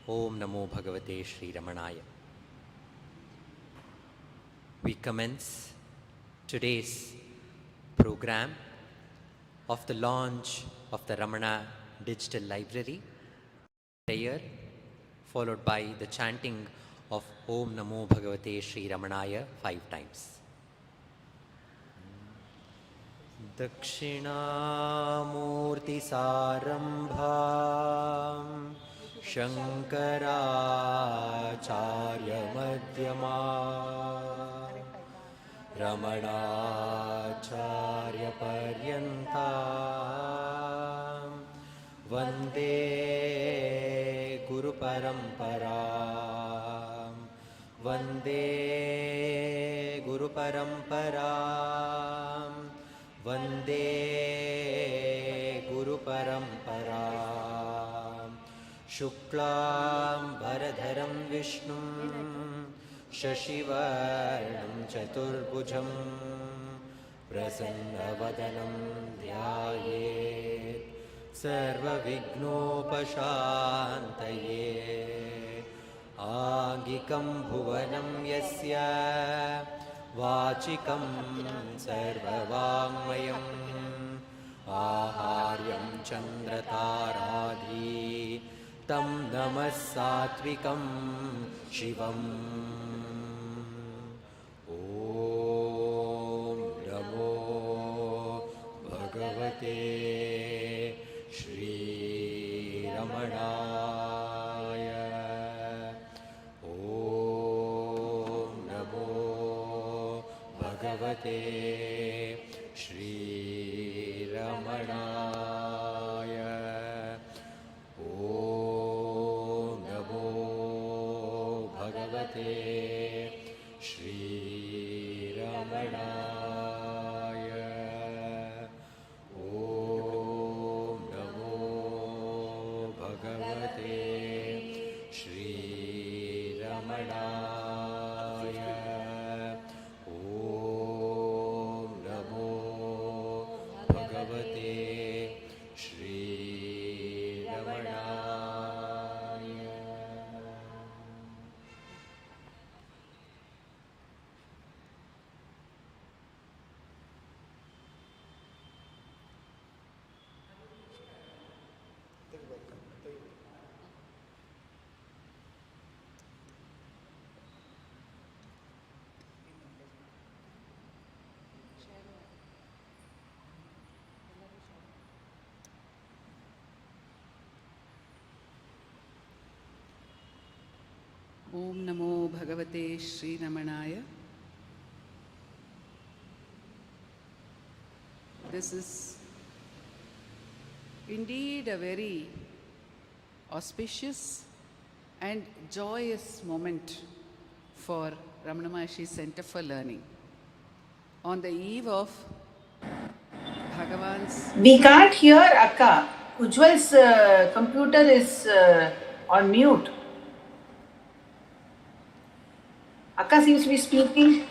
Om Namo Bhagavate Sri Ramanaya. We commence today's program of the launch of the Ramana Digital Library, prayer followed by the chanting of Om Namo Bhagavate Sri Ramanaya 5 times. Dakshinamurti Sarambham Shankaracharya Madhyama Ramanacharya Paryantam Vande Guru Paramparam Vande Guru Paramparam Vande Guru Paramparam Shuklam Bharadharam Vishnum Shashivarnam Chaturbhujam Prasannavadanam Dhyayet Sarva Vignopashantaye Angikam Bhuvanam Yasya Vachikam Sarvavangmayam Aharyam Chandrataradhi Tam Namas Satvikam Shivam Om Namo Bhagavate Shri Ramanaya Om Namo Bhagavate Shri Ramanaya Om Namo Bhagavate Shri Ramanaya Om Namo Bhagavate Shri Ramanaya Om Namo Bhagavate Shri Ramanaya. Om Namo Bhagavate Sri Ramanaya. This is indeed a very auspicious and joyous moment for Ramanacentre Center for Learning. On the eve of Bhagavan's... We can't hear Akka. Ujjwal's computer is on mute. Akka seems to be speaking.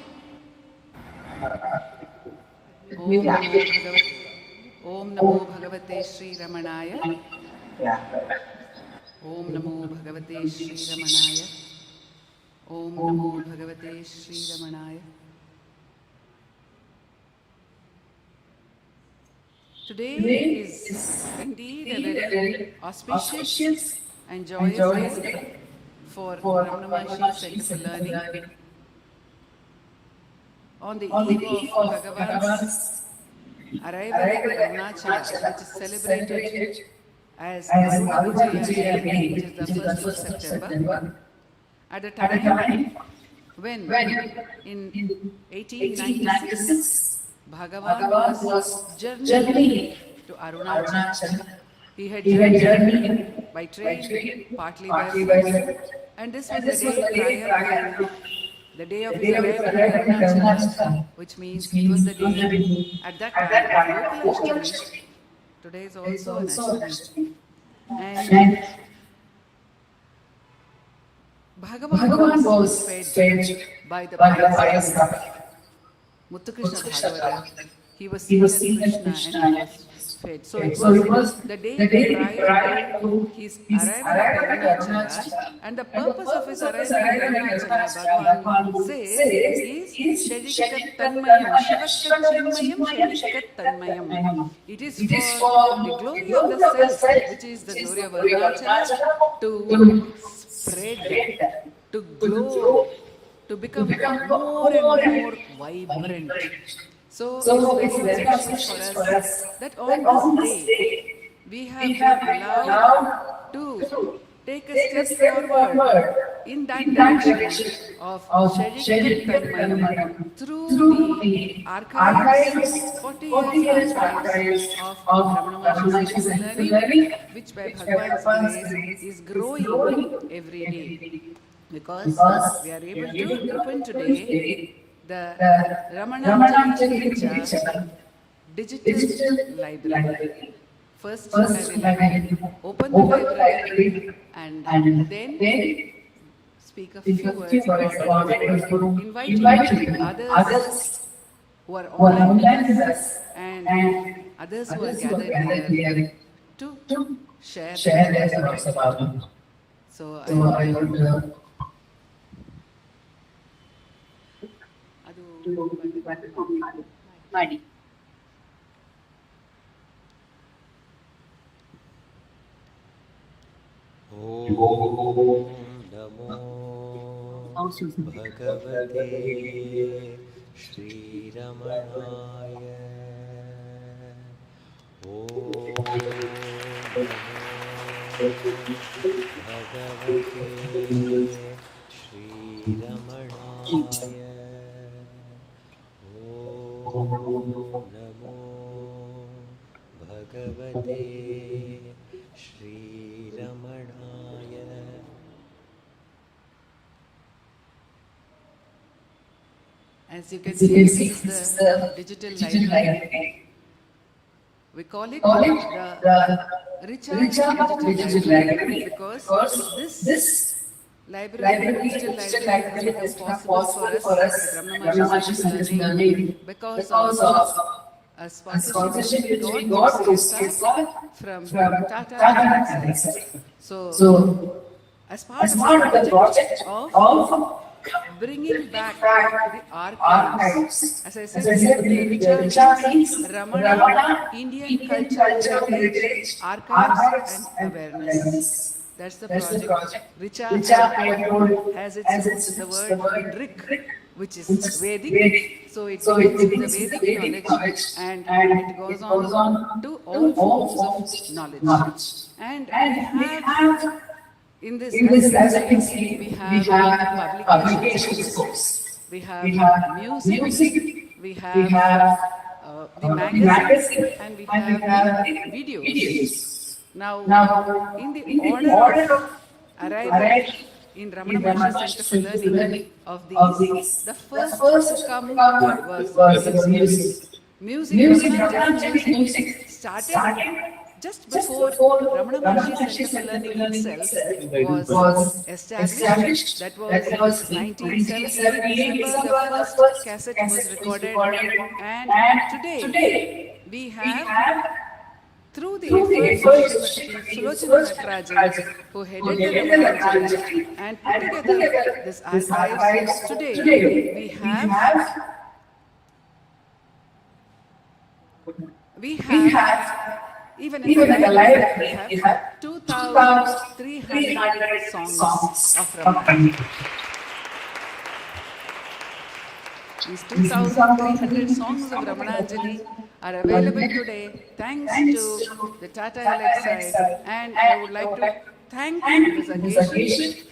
Om Namo Bhagavate Sri Ramanaya. Yeah. Om Namo Bhagavate Sri Ramanaya. Om Namo Bhagavate Sri Ramanaya. Today is indeed a very auspicious and joyous day for Ramanacentre Center for Learning. On the eve of Bhagavan's arrival at Arunachala, which is celebrated as Aruna Vijaya Day, which is the 1st of September, at a time when in 1896 Bhagavan was journeying to Arunachala. He had journeyed by train, partly by foot, and this was the day prior to the day of his arrival at Arunachala, which means it was the day at that time of local Ashtami. Today is also an Ashtami. And Bhagavan was fed by the pious Muthukrishna Bhagavata. He was seen as Krishna and he was fed. So it was the day prior to his arrival at Arunachala, and the purpose of his arrival at Arunachala, Bhagavan says, is Sharikat Tanmayam, Shivashat Chinmayam, Sharikat Tanmayam. It is for the glory of the self, which is the glory of Arunachala, to spread, to glow, to become more and more vibrant. So it's very special for us that on this day we have been allowed to take a step forward in that direction of Sharikat Tanmayam through the archives, 40 years archives of Ramanacentre learning, which by Bhagavan's grace is growing every day. Because we are able to open today the Ramananjali RICHAA digital library. First, I will open the library and then speak a few words about it, inviting others who are online with us and others who are gathered here to share their thoughts about it. So I would Madi. Om Namo Bhagavate Shri Ramanaya. Om Namo Bhagavate Shri Ramanaya. Om Namo Bhagavate Shri Ramanaya. As you can see, this is the digital library. We call it the RICHAA digital library because this library, digital library, has become possible for us at Ramanacentre learning because of a sponsorship we got from Tata Alexei. So, as part of the project of bringing back the archives, as I said, the RICHAA means Ramana, Indian Culture, Heritage, Archives and Awareness. That's the project. RICHAA has the word in Rik, which is Vedic. So it begins with the Vedic knowledge and it goes on to all forms of knowledge. And we have, in this, as you can see, we have publications course, we have music, we have the magazine, and we have the videos. Now, in the order of arrival in Ramana Center for Learning of these, the first to come was music. Music started just before Ramana Center for Learning itself was established. That was 1978 December, the first cassette was recorded, and today we have, through the efforts of Sulochana Natarajan, who headed the Ramanacentre and put together this archives, today we have even in the library, we have 2,300 songs of Ramana. These 2,300 songs of Ramananjali are available today thanks to the Tata Alexei, and I would like to thank on this occasion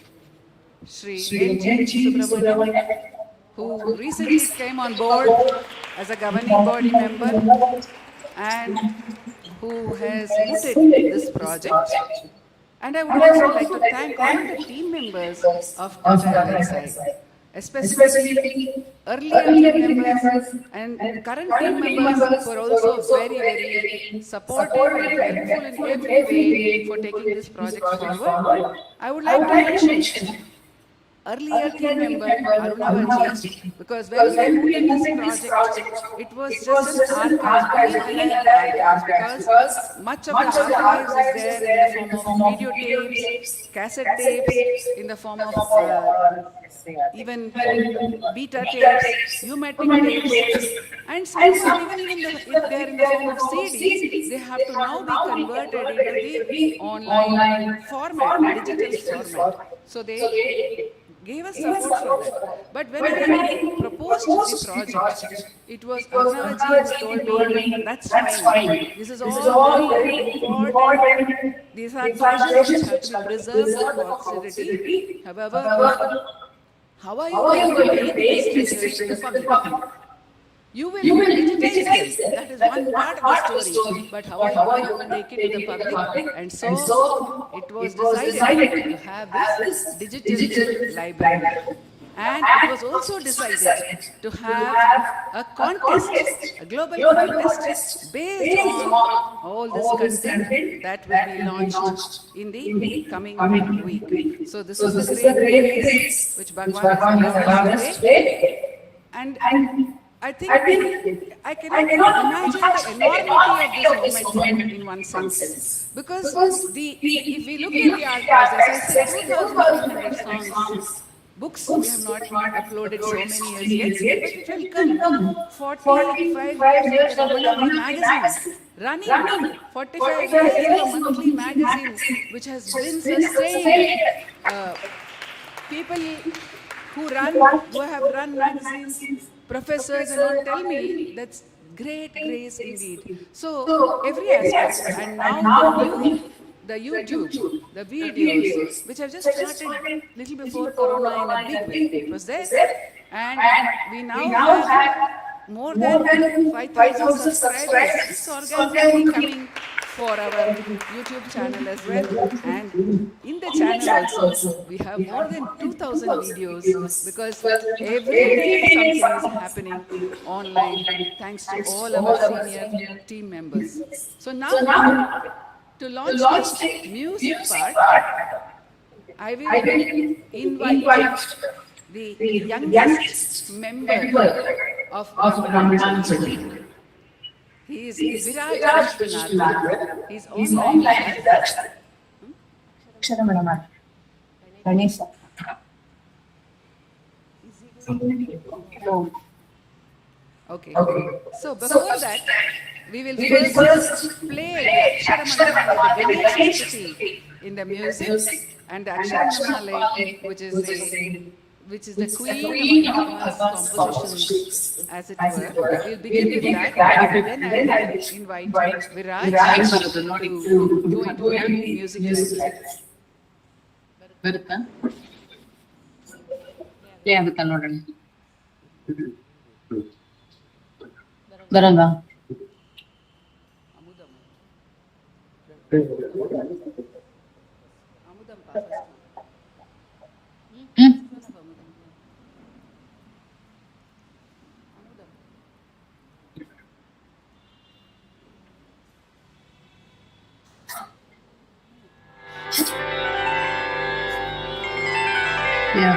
Sri N.G. Subramanian, who recently came on board as a governing body member and who has mooted this project. And I would also like to thank all the team members of Tata Alexei, especially earlier team members and current team members who are also very, very supportive and helpful in every way for taking this project forward. I would like to mention earlier team member Aruna, because when we put in this project, it was just an archive, unaligned archives, because much of the archives is there in the form of videotapes, cassette tapes, in the form of even beta tapes, pneumatic tapes, and sometimes even if they are in the form of CDs, they have to now be converted into the online format, digital format. So they gave us support for that. But when I proposed the project, it was Arunachala who told me, that's fine. This is all very important. These are treasures which have to be preserved for posterity. However, how are you going to make these treasures public? You will digitize them. That is one part of the story. But how are you going to make it to the public? And so it was decided to have this digital library. And it was also decided to have a contest, a global contest based on all this content that will be launched in the coming week. So this is the great race which Bhagwan has allowed us today. And I think I cannot imagine the enormity of this movement in one sense. Because if we look at the archives, as I said, 2,500 songs, books we have not uploaded so many years yet, but it will come 45 years of monthly magazine, running 45 years of monthly magazine, which has been sustained. People who have run magazines, professors and all tell me that's great grace indeed. So every aspect, and now the YouTube, the videos, which have just started little before Corona in a big way, it was there, and we now have more than 5,000 subscribers. It's organically coming for our YouTube channel as well, and in the channel also we have more than 2,000 videos, because every day something is happening online thanks to all our senior team members. So now to launch the music part, I will invite the youngest member of Ramanacentre. He is Ashtottara. He is online that. Ganesha. Okay. So before that, we will first play the Ramanacentre in the music, and the Ramanacentre, which is the queen of Bhagwan's compositions, as it were. We'll begin with that, and then I will invite Viraj to go into the music lessons. Baranga. Yeah.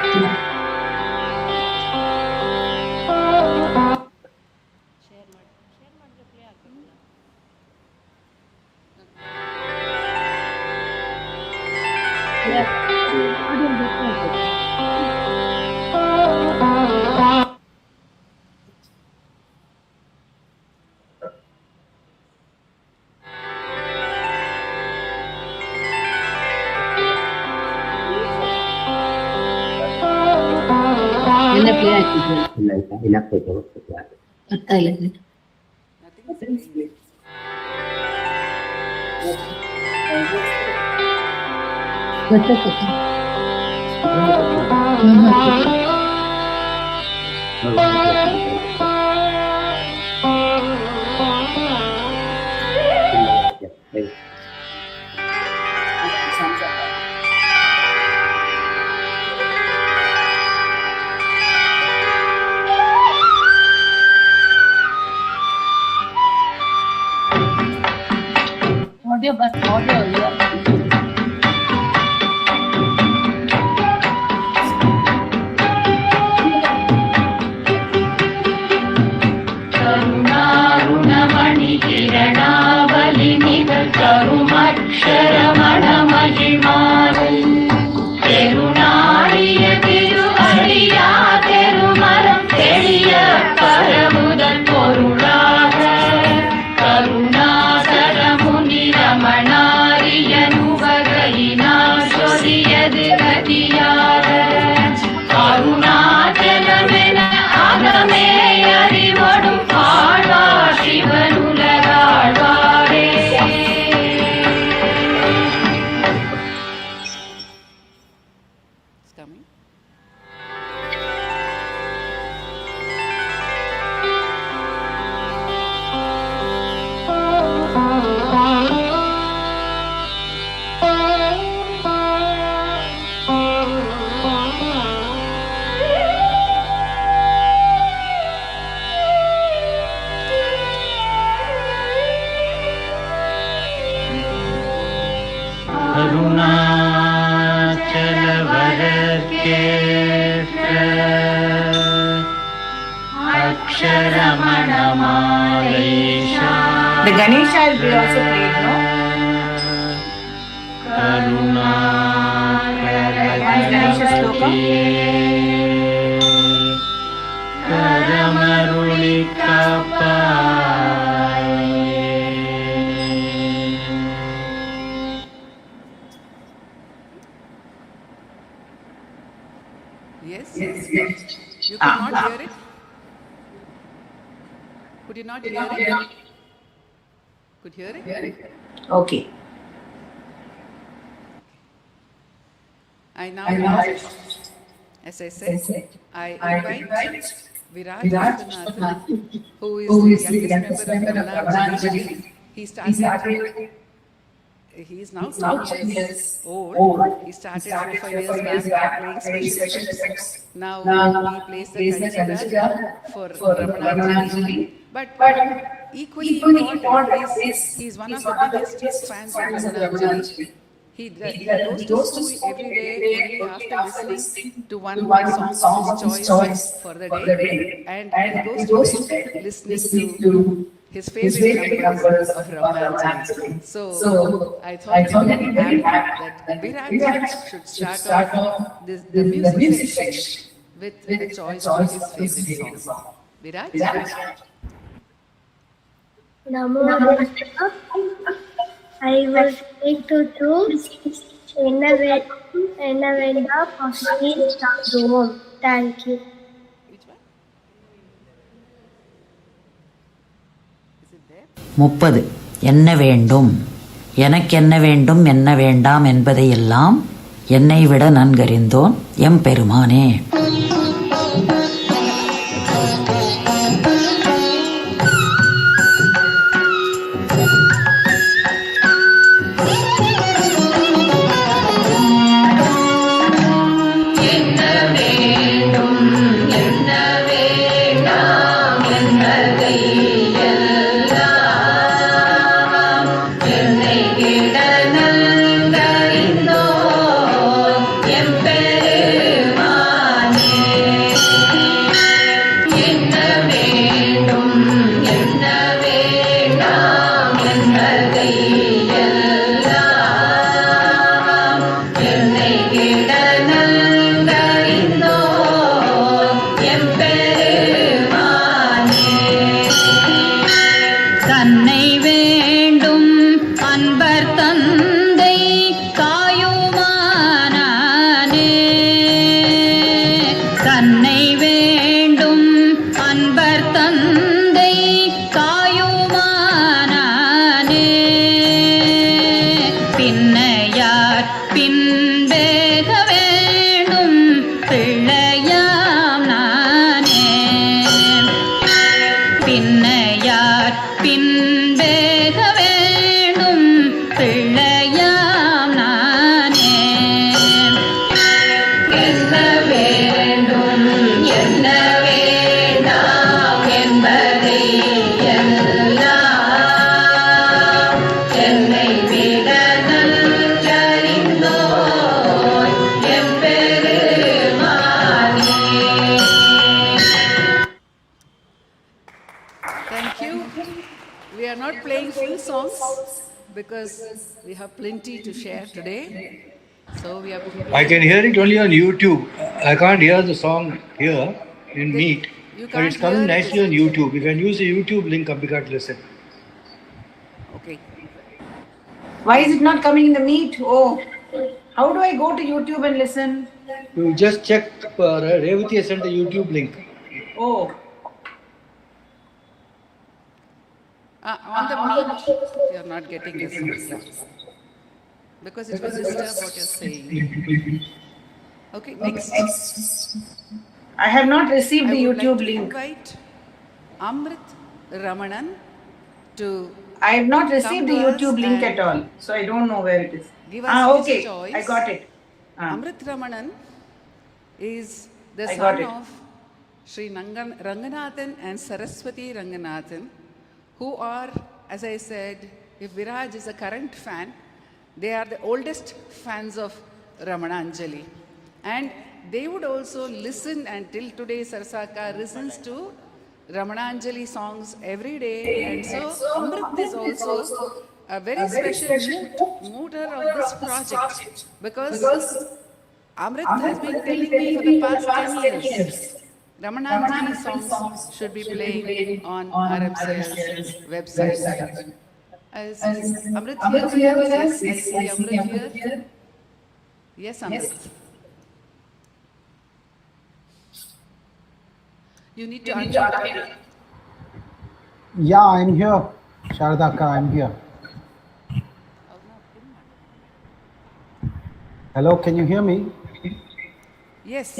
கதியது கதியாக அருணாச்சலமென அகமே அறிவடும் Alvar சிவனுலகாழ்வாரே. It's coming. The Ganesha will be also played, no? One Ganesha sloka. Yes? You could not hear it? Could you not hear it? Could hear it? Okay. I now, as I said, I invite Viraj Nathan, who is the youngest member of Ramananjali. He is now 7 years old. He started 4-5 years back playing special effects. Now he plays the Kanchika for Ramananjali. But equally important is he is one of the biggest fans of Ramananjali. He goes to school every day only after listening to one song of his choice for the day, and he goes to bed listening to his favorite numbers of Ramananjali. So I thought that Viraj should start off the music section with a choice of his favorite song. Viraj? I will take to Enavenda Possibly Home. Thank you. Which one? Is it there? 30. என்ன வேண்டும்? எனக்கென்ன வேண்டும் என்ன வேண்டாம் என்பதையெல்லாம் என்னை விட நன்கறிந்தோன் எம்பெருமானே. Because we have plenty to share today. So we have. I can hear it only on YouTube. I can't hear the song here in Meet. But it's coming nicely on YouTube. You can use the YouTube link and listen. Okay. Why is it not coming in the Meet? Oh, How do I go to YouTube and listen? You just check. Revati has sent the YouTube link. Oh. On the meet, you're not getting this answer. Because it will disturb what you're saying. Okay, next. I have not received the I would YouTube like to link. invite Amrit Ramanan to I have not received the come to us YouTube link and at all, so I don't know where it is. give us his Okay, choice. I got it. Amrit Ramanan is the I got son it. of Sri Ranganathan and Saraswati Ranganathan, who are, as I said, if Viraj is a current fan, they are the oldest fans of Ramananjali. And they would also listen, and till today Sarsaka listens to Ramananjali songs every day. And so Amrit is also a very special mooter of this project, because Amrit has been telling me for the past 10 years, Ramananjali songs should be playing on RMCL's website. Is Amrit here with us? Yes, I see Amrit here. Yes, Amrit. You need to unmute. Yeah, I'm here. Sharadaka, I'm here. Hello, can you hear me? Yes.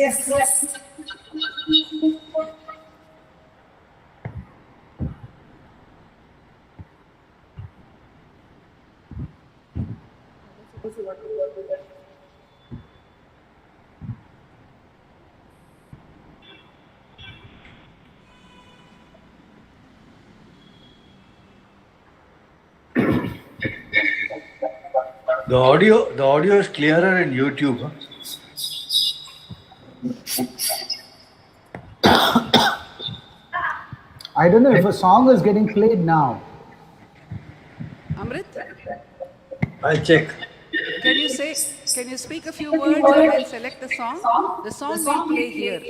The audio is clearer in YouTube. Huh? I don't know if a song is getting played now. Amrit, I'll check. can you speak a few words and then select the song? The song will play here.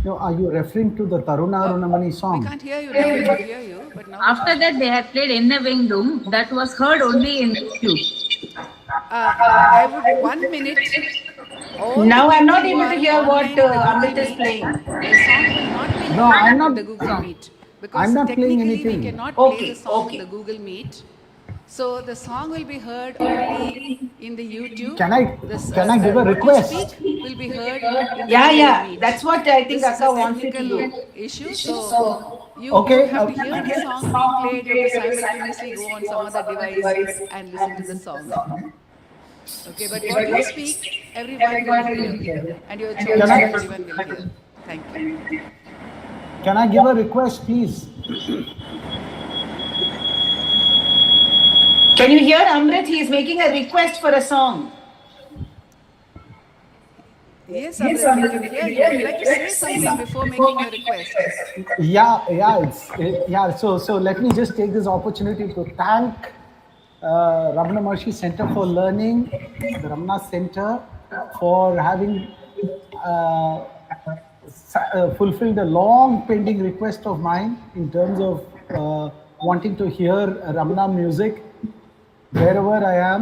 No, are you referring to the Taruna Arunamani We song? can't hear you now. We can hear you, but now. After that, they had played Enna Vendum. That was heard only in YouTube. I would 1 minute. Now I'm not able to hear what Amrit is playing. The song will not be No, I'm not- in the Google Meet. Because I'm not playing technically anything. we cannot play Okay, the song okay. in the Google Meet. So the song will be heard only in the YouTube. Can I give a what you request? speak will be heard in the Yeah, Google yeah. Meet. That's what I think This is Akka a wants you to technical do. issue. So you Okay, have to hear the song being played. You have to simultaneously go on some other device and listen to the song. Okay, but what you speak, everyone will hear. And your choice, Can I- everyone will hear. Thank you. Can I give a request, please? Can you hear Amrit? He is making a request for a song. Yes, Amrit, we can hear you. Would you like to say something before making your request? Yeah. So let me just take this opportunity to thank Maharshi Center for Learning, the Ramanacentre, for having fulfilled a long pending request of mine in terms of wanting to hear Ramana music wherever I am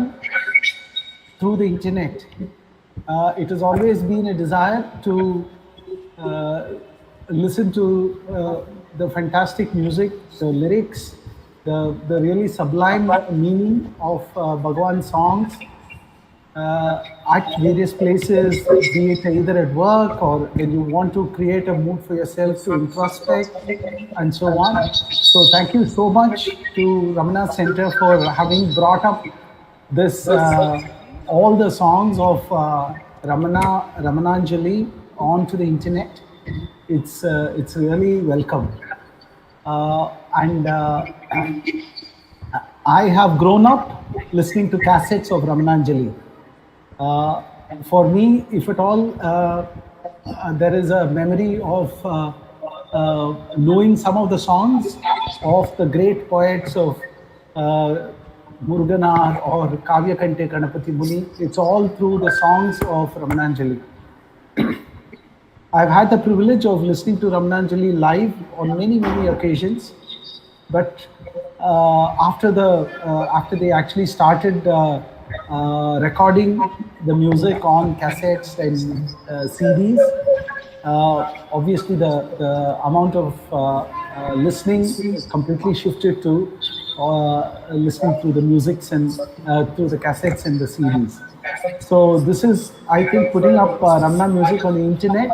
through the internet. It has always been a desire to listen to the fantastic music, the lyrics, the really sublime meaning of Bhagwan's songs at various places, be it either at work or when you want to create a mood for yourself to introspect and so on. So thank you so much to Ramanacentre for having brought up this all the songs of Ramananjali onto the internet. It's really welcome. And I have grown up listening to cassettes of Ramananjali. For me, if at all, there is a memory of knowing some of the songs of the great poets of Muruganar or Kavya Kante Ganapati Muni. It's all through the songs of Ramananjali. I've had the privilege of listening to Ramananjali live on many occasions, but after they actually started recording the music on cassettes and CDs. Obviously, the amount of listening completely shifted to listening through the musics and through the cassettes and the CDs. So this is, I think, putting up Ramana music on the internet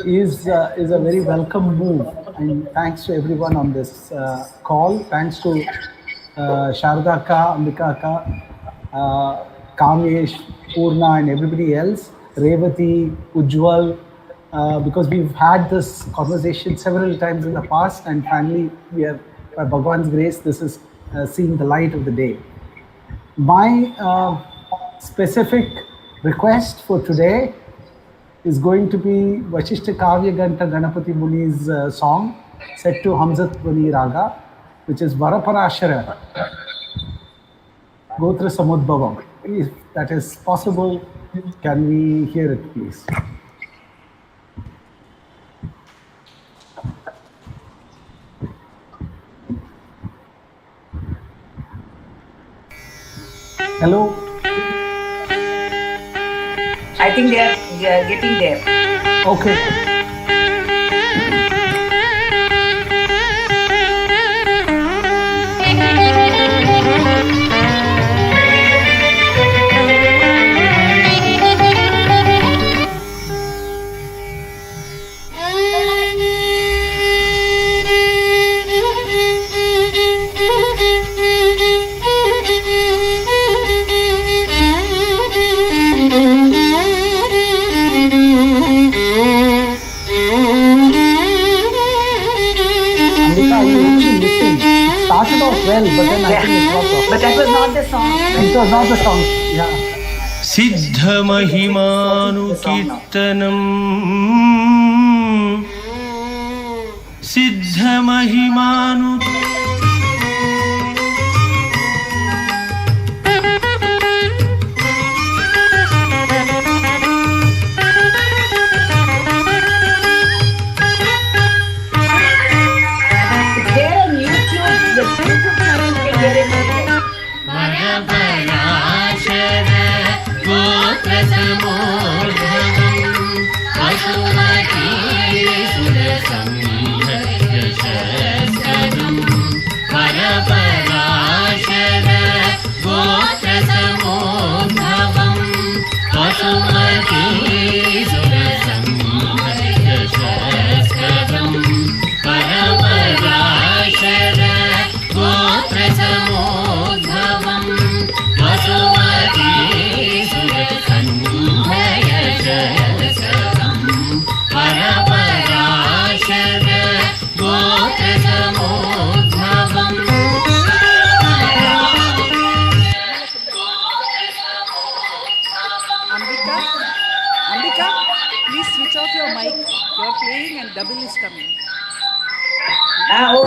is a very welcome move. And thanks to everyone on this call. Thanks to Sharda Ka, Ambika Ka, Kamesh, Purna, and everybody else, Revati, Ujjwal, because we've had this conversation several times in the past, and finally, we are, by Bhagwan's grace, this is seeing the light of the day. My specific request for today is going to be Vashishta Kavya Ganta Ganapati Muni's song set to Hamzat Vani Raga, which is Varaparashara Gotra Samudbhavam. If that is possible, can we hear it, please? Hello? I think they are getting there. Okay. Started off well, but then I think it dropped off. But that was not the song. It was not the song. Yeah. Siddha Mahimanu Kirtanam Siddha Mahimanu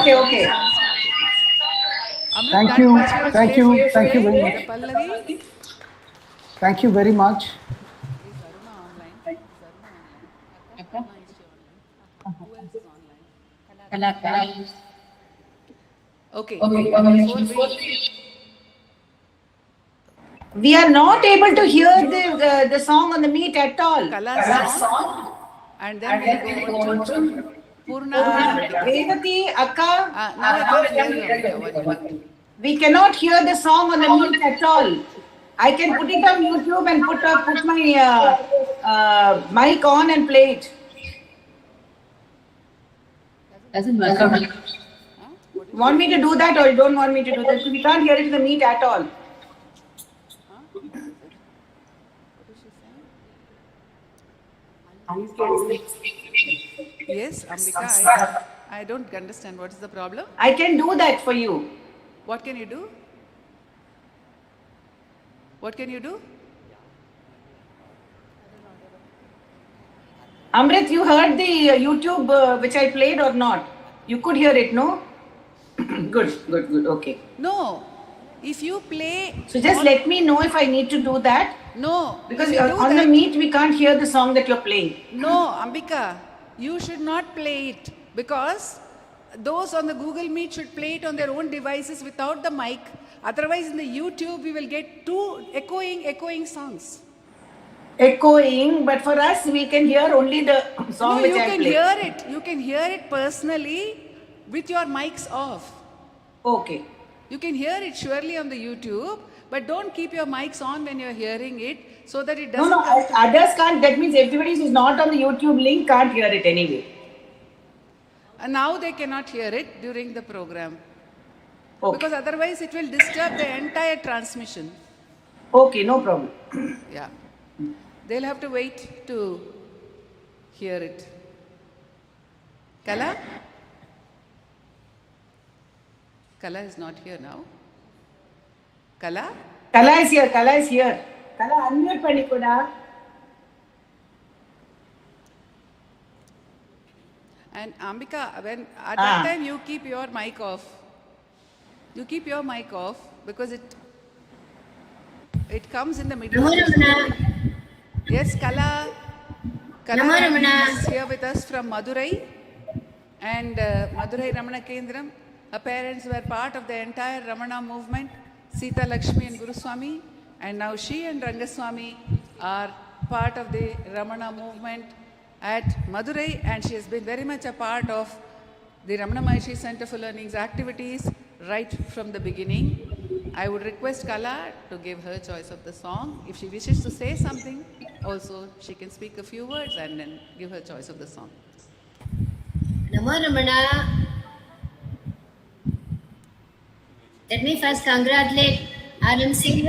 Okay. Thank you very much. Thank you very much. Okay. We are not able to hear the song on the meet at all. Kala's song. And then we go to Purna. Revati, Akka. Now I can't hear you. We cannot hear the song on the meet at all. I can put it on YouTube and put my mic on and play it. Doesn't work. Want me to do that or you don't want me to do that? We can't hear it in the meet at all. Yes, Ambika, I don't understand. What is the problem? I can do that for you. What can you do? What can you do? Amrit, you heard the YouTube which I played or not? You could hear it, no? Good, okay. No. If you play... So just let me know if I need to do that. No. Because on the meet, we can't hear the song that you're playing. No, Ambika, you should not play it because those on the Google Meet should play it on their own devices without the mic. Otherwise, in the YouTube, we will get two echoing songs. Echoing, but for us, we can hear only the song No, which you I can play. hear it. You can hear it personally with your mics off. Okay. You can hear it surely on the YouTube, but don't keep your mics on when you're hearing it so that it doesn't. No, others can't. That means everybody who's not on the YouTube link can't hear it anyway. And now they cannot hear it during the program. Okay. Because otherwise it will disturb the entire transmission. Okay, no problem. Yeah. They'll have to wait to hear it. Kala? Kala is not here now. Kala? Kala is here. Kala is here. Kala, unmute panikoda. And Ambika, when at that time you keep your mic off. You keep your mic off because it comes in the middle. Yes, Kala. Kala is here with us from Madurai. And Madurai Ramanacentram. Her parents were part of the entire Ramana movement, Sita Lakshmi and Guru Swami. And now she and Rangaswamy are part of the Ramana movement at Madurai, and she has been very much a part of the Ramana Maharshi Center for Learning's activities right from the beginning. I would request Kala to give her choice of the song. If she wishes to say something, also she can speak a few words and then give her choice of the song. Namo Ramana. Let me first congratulate RMC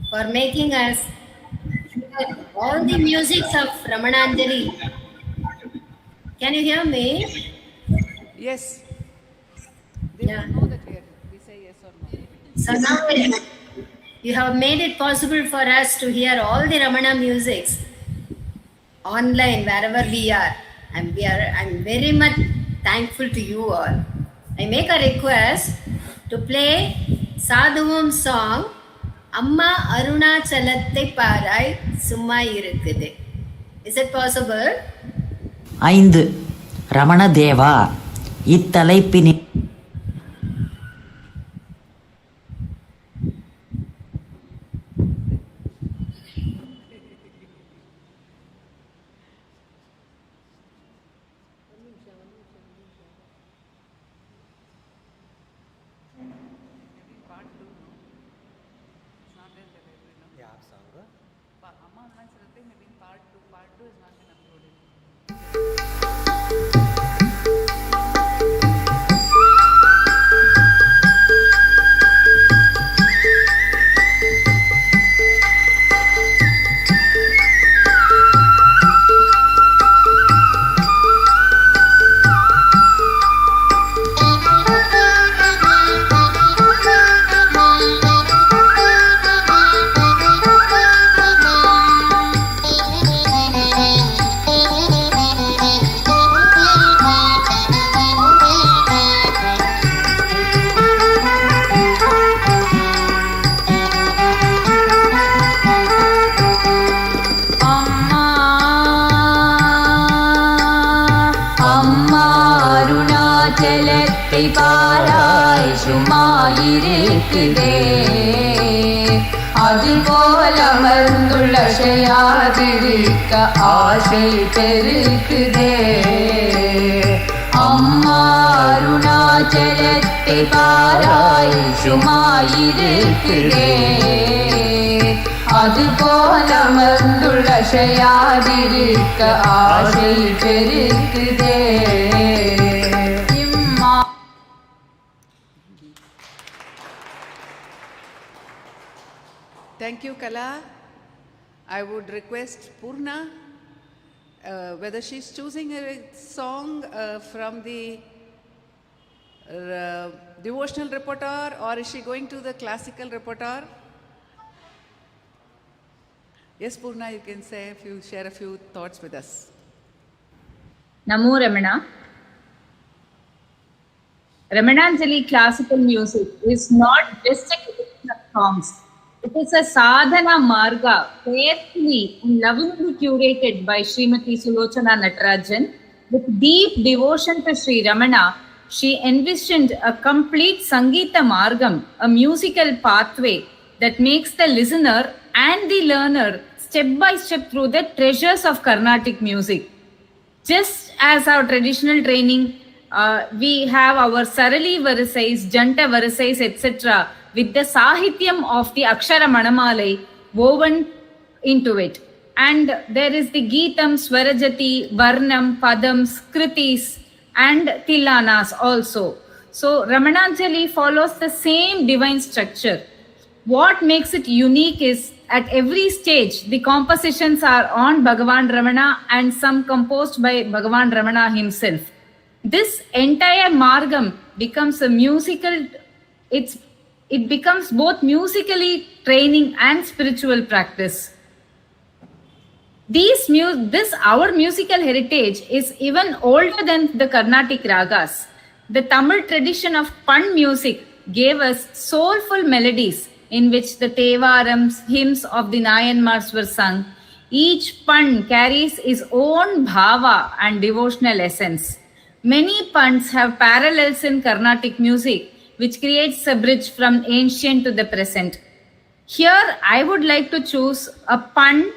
for making us all the music of Ramananjali. Can you hear me? Yes. They Yeah. know that we say yes or no. So now you have made it possible for us to hear all the Ramana musics online wherever we are. I'm very much thankful to you all. I make a request to play Sadhuvam song Amma Arunachalathai Parai Summa Irukkude. Is it possible? 5 Ramana தேவா இத்தலைப்பினி அருணாச்சலத்தை பாராய் சும்மாயிருக்குதே அதுபோல் அமர்ந்துள்ள செய்யாதிருக்க ஆசை பெருக்குதே அம்மா அருணாச்சலத்தை பாராய் சும்மாயிருக்குதே அதுபோல் அமர்ந்துள்ள செய்யாதிருக்க ஆசை பெருக்குதே. Thank you, Kala. I would request Purna, whether she's choosing a song from the devotional repertoire or is she going to the classical repertoire? Yes, Purna, you can share a few thoughts with us. Namo Ramana. Ramananjali classical music is not just a collection of songs. It is a sadhana marga, carefully and lovingly curated by Srimati Sulochana Natarajan with deep devotion to Sri Ramana. she envisioned a complete Sangita Margam, a musical pathway that makes the listener and the learner step by step through the treasures of Carnatic music. Just as our traditional training, we have our Sarali Varisais, Janta Varisais, etc. with the Sahityam of the Akshara Manamalai woven into it. And there is the Geetam, Swarajati, Varnam, Padams, Kritis, and Tilanas also. So Ramananjali follows the same divine structure. What makes it unique is at every stage, the compositions are on Bhagavan Ramana and some composed by Bhagavan Ramana himself. This entire Margam becomes a musical, it becomes both musically training and spiritual practice. Our musical heritage is even older than the Carnatic ragas. The Tamil tradition of Pan music gave us soulful melodies in which the Tevarams, hymns of the Nayanmars were sung. Each Pan carries its own bhava and devotional essence. Many Pans have parallels in Carnatic music, which creates a bridge from ancient to the present. Here, I would like to choose a Pan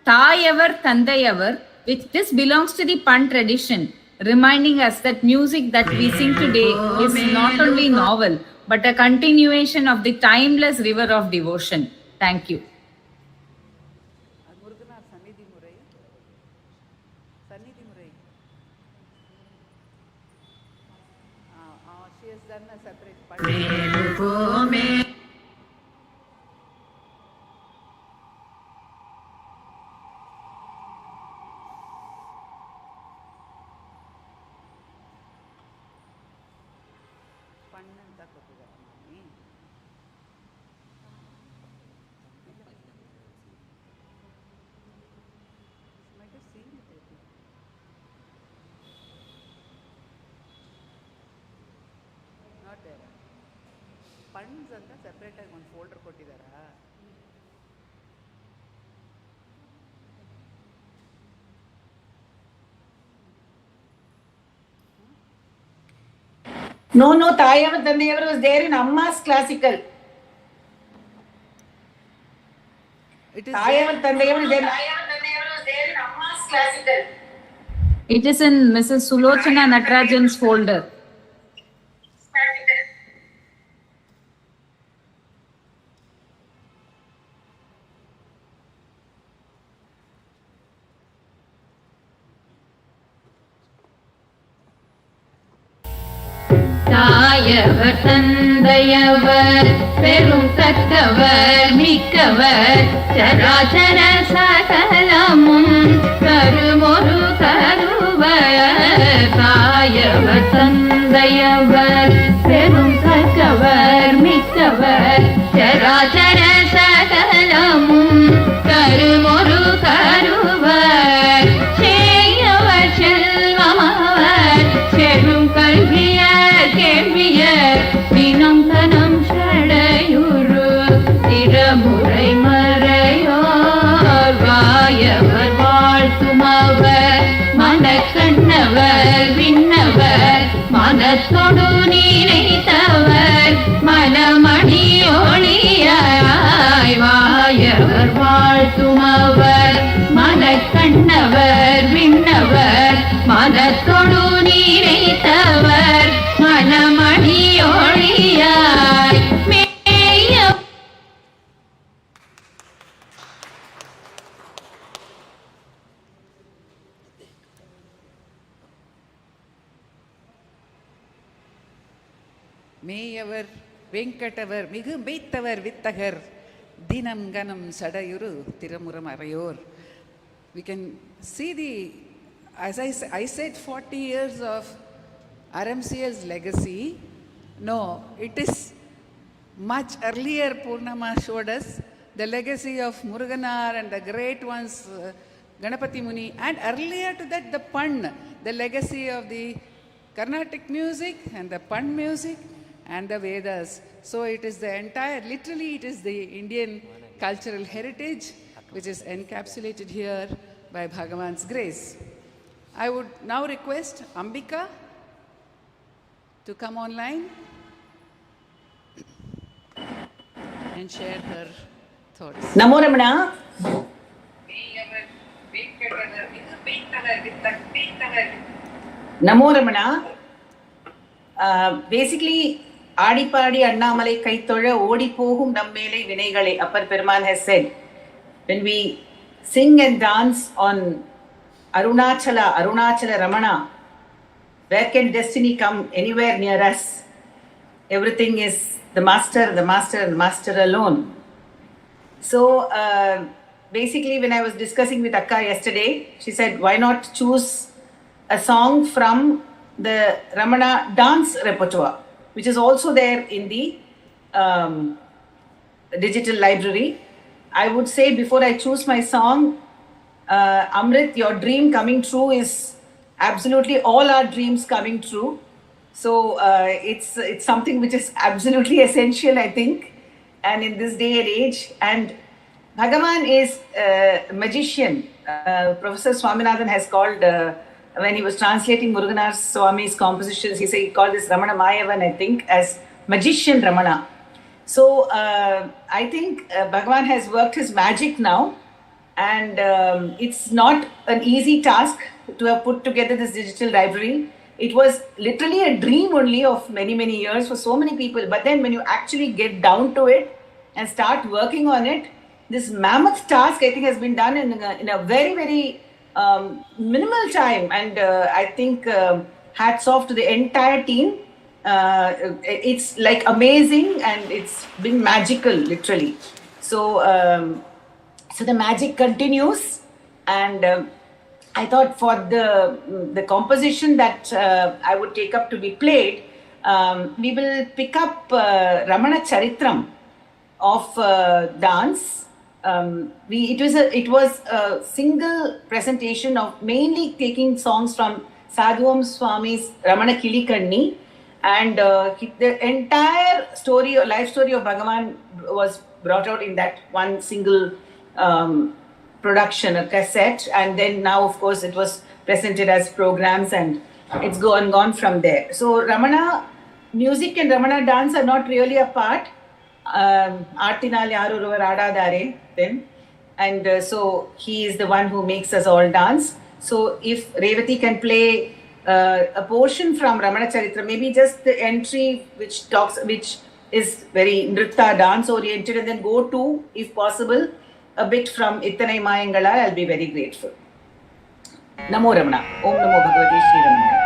Thayavar Thandayavar, which this belongs to the Pan tradition, reminding us that music that we sing today is not only novel, but a continuation of the timeless river of devotion. Thank you. She has done a separate funds and the separate one folder kottidara. No, Thayavar Thandayavar was there in Amma's classical. It is Thayavar Thandayavar was there in Amma's classical. It is in Mrs. Sulochana Natarajan's folder. தாயவர் தந்தையவர் பெரும் தக்கவர் மிக்கவர் சராசர சகலமும் கருமொரு கருவர் தாயவர் தந்தையவர் பெரும் தக்கவர் மிக்கவர் சராசர சகலமும் கருமொரு கருவர் செய்யவர் செல்வமவர் செரும் கல்வியர் கேள்வியர் தினம் தனம் சடையுரு திறமுறை மறையோர் வாயவர் வாழ்த்துமவர் மனக்கண்ணவர் விண்ணவர் மனத்தொடு நினைத்தவர் மனமணி ஒளியாய் வாயவர் வாழ்த்துமவர் மனக்கண்ணவர் விண்ணவர் மனத்தொடு நினைத்தவர் மனமணி ஒளியாய் மேய. மேயவர் வெங்கடவர் மிகு மெய்த்தவர் வித்தகர் தினம் கனம் சடையுரு திறமுறம் அறையோர். We can see the, as I said, 40 years of RMCL's legacy. No, it is much earlier. Purnama showed us the legacy of Muruganar and the great ones, Ganapati Muni, and earlier to that the Pan, the legacy of the Carnatic music and the Pan music and the Vedas. So it is the entire, literally it is the Indian cultural heritage which is encapsulated here by Bhagavan's grace. I would now request Ambika to come online and share her thoughts. Namo Ramana. Namo Ramana. Basically, Adi Padi Annamalai Kaithola Odi Pohum Nammele Vinegale, Upper Perumal has said, when we sing and dance on Arunachala Ramana, where can destiny come anywhere near us? Everything is the master alone. So basically, when I was discussing with Akka yesterday, she said, why not choose a song from the Ramana dance repertoire, which is also there in the digital library. I would say before I choose my song, Amrit, your dream coming true is absolutely all our dreams coming true. So it's something which is absolutely essential, I think, and in this day and age. And Bhagavan is a magician. Professor Swaminathan has called, when he was translating Muruganar Swami's compositions, he called this Ramana Mayavan, I think, as magician Ramana. So I think Bhagavan has worked his magic now, and it's not an easy task to have put together this digital library. It was literally a dream only of many, many years for so many people. But then when you actually get down to it and start working on it, this mammoth task, I think, has been done in a very, very minimal time. And I think hats off to the entire team. It's like amazing, and it's been magical, literally. So, so the magic continues, and I thought for the composition that I would take up to be played, we will pick up Ramanacentre of dance. It was a single presentation of mainly taking songs from Sadhuam Swami's Ramana Kilikanni, and the entire story, life story of Bhagavan was brought out in that one single production, a cassette, and then now, of course, it was presented as programs, and it's gone from there. So Ramana music and Ramana dance are not really apart. Artinal yaru ruvar adadare then, and so he is the one who makes us all dance. So if Revati can play a portion from Ramanacentre, maybe just the entry which is very nritta dance oriented, and then go to, if possible, a bit from Ittanai Mayangala, I'll be very grateful. Namo Ramana. Om Namo Bhagavate Shri Ramana.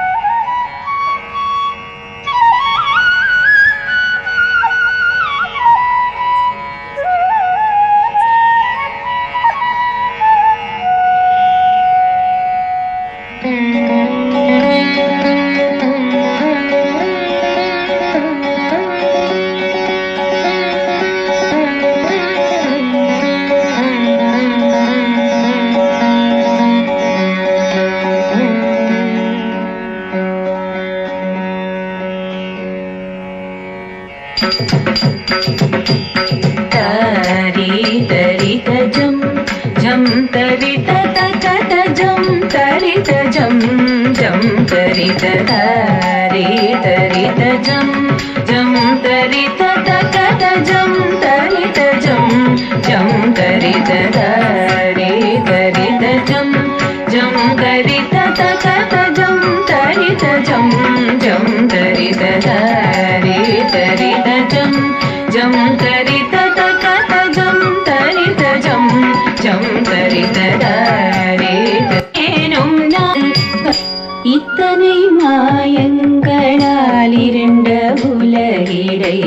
இத்தனை மாயங்களால் இருண்ட உலகிடை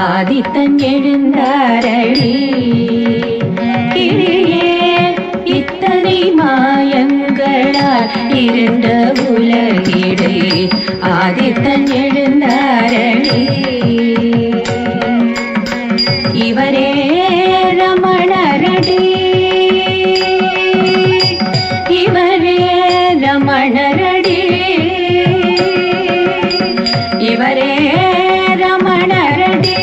ஆதித்தன் எழுந்தாரடி கிளியே. இத்தனை மாயங்களால் இருண்ட உலகிடை ஆதித்தன் எழுந்தாரடி. இவரே ரமணரடி, இவரே ரமணரடி, இவரே ரமணரடி,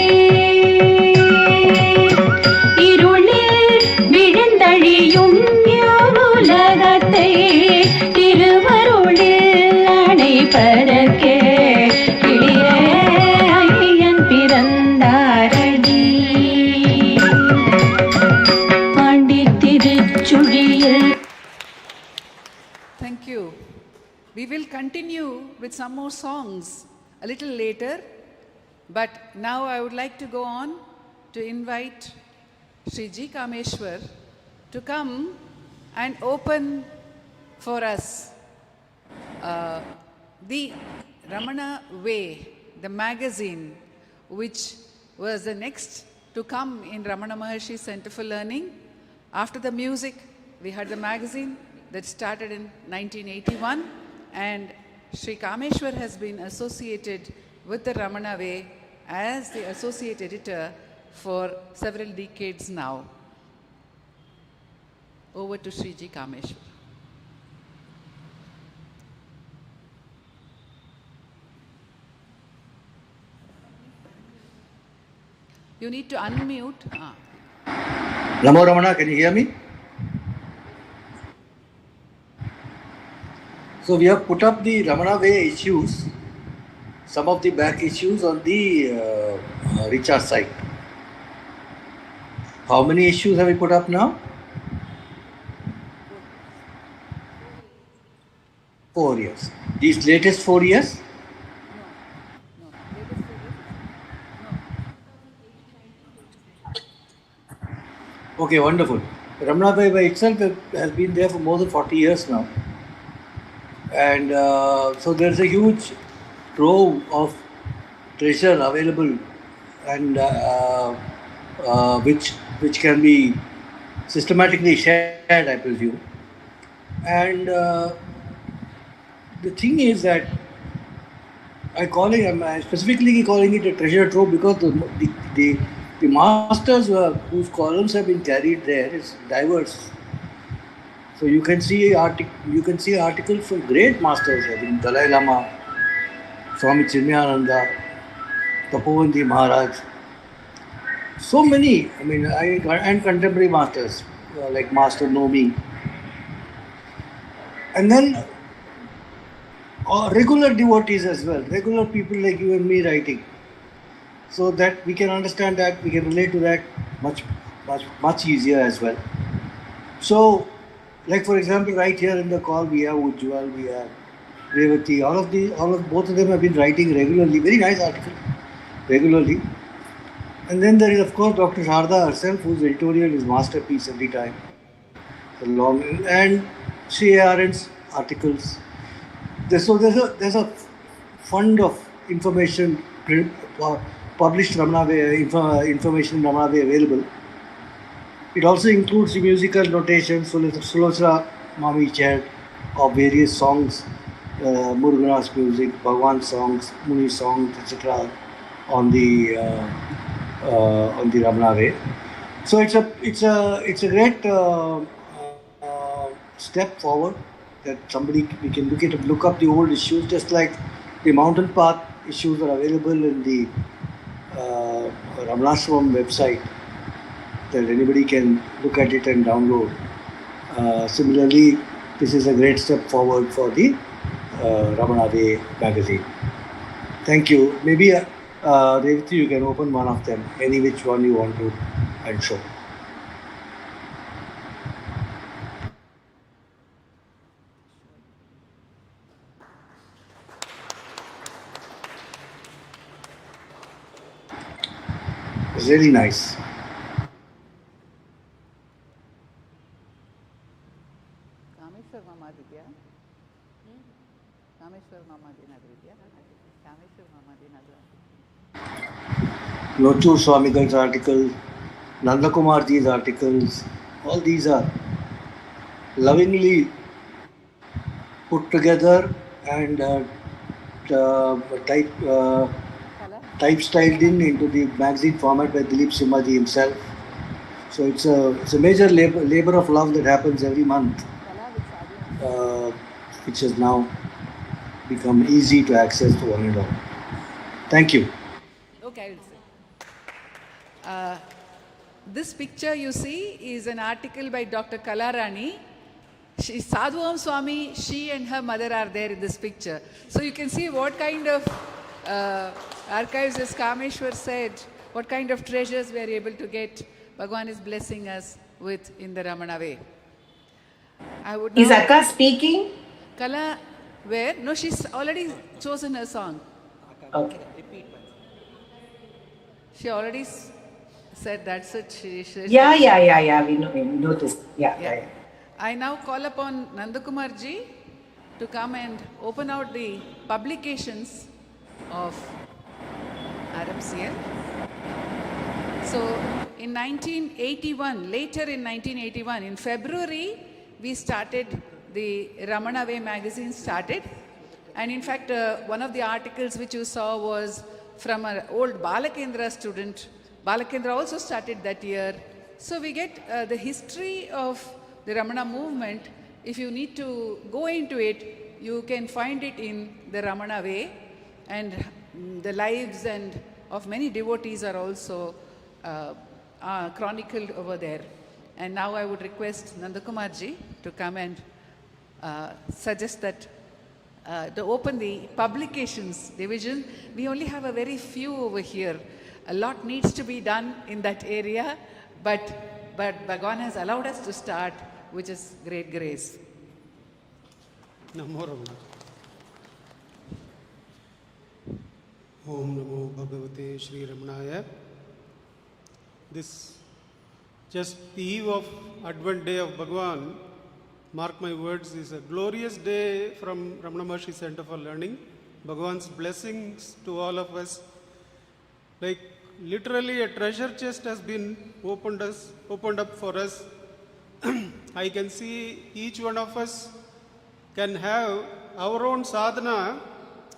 We will continue with some more songs a little later, but now I would like to go on to invite Sri G. Kameshwar to come and open for us the Ramana Way, the magazine, which was the next to come in Ramana Maharshi Center for Learning. After the music, we had the magazine that started in 1981, and Sri Kameshwar has been associated with the Ramana Way as the associate editor for several decades now. Over to Sri G. Kameshwar. You need to unmute. Namo Ramana, can you hear me? So we have put up the Ramana Way issues, some of the back issues on the RICHAA site. How many issues have we put up now? 4 years. These latest 4 years? Okay, wonderful. Ramana Way by itself has been there for more than 40 years now. And so there's a huge trove of treasure available, and which can be systematically shared, I presume. And the thing is that I'm specifically calling it a treasure trove because the masters whose columns have been carried there is diverse. So you can see articles from great masters, I mean Dalai Lama, Swami Chinmayananda, Tapovandi Maharaj. So many, and contemporary masters like Master Nomi. And then regular devotees as well, regular people like you and me writing. So that we can understand that, we can relate to that much easier as well. So, like for example, right here in the call we have Ujjwal, we have Revati, both of them have been writing regularly, very nice articles, regularly. And then there is of course Dr. Sharda herself, whose editorial is masterpiece every time. And CARN's articles. There's a fund of information, published Ramana Way, information in Ramana Way available. It also includes the musical notations, Sulosra Mami Chat of various songs, Muruganas music, Bhagwan songs, Muni songs, etc. on the Ramana Way. So it's a great step forward that we can look up the old issues, just like the mountain path issues are available in the Ramanashram website, that anybody can look at it and download. Similarly, this is a great step forward for the Ramana Way magazine. Thank you. Maybe Revati, you can open one of them, any which one you want to, and show. It's really nice. Lochur Swamigal's article, Nandakumarji's articles, all these are lovingly put together and type-styled into the magazine format by Dilip Simhaji himself. So it's a major labor of love that happens every month, which has now become easy to access to one and all. Thank you. Okay, I will say. This picture you see is an article by Dr. Kalarani. Sadhuam Swami, she and her mother are there in this picture. So you can see what kind of archives, as Kameshwar said, what kind of treasures we are able to get. Bhagwan is blessing us with in the Ramana Way. Is Akka speaking? Kala, Where? No, she's already chosen her song. Okay. She already said that's it. She Yeah. We know this. Yeah. I now call upon Nandakumar ji to come and open out the publications of RMCL. So in 1981, later in 1981, in February, we started the Ramana Way magazine started. And in fact, one of the articles which you saw was from an old Balakendra student. Balakendra also started that year. So we get the history of the Ramana movement. If you need to go into it, you can find it in the Ramana Way. And the lives and of many devotees are also chronicled over there. And now I would request Nandakumar ji to come and suggest that to open the publications division. We only have a very few over here. A lot needs to be done in that area, but Bhagwan has allowed us to start, which is great grace. Namo Ramana. Om Namo Bhagavate Shri Ramanaya. This just the eve of Advent day of Bhagwan, mark my words, is a glorious day from Ramanacentre Center for Learning. Bhagwan's blessings to all of us. Like literally a treasure chest has been opened up for us. I can see each one of us can have our own sadhana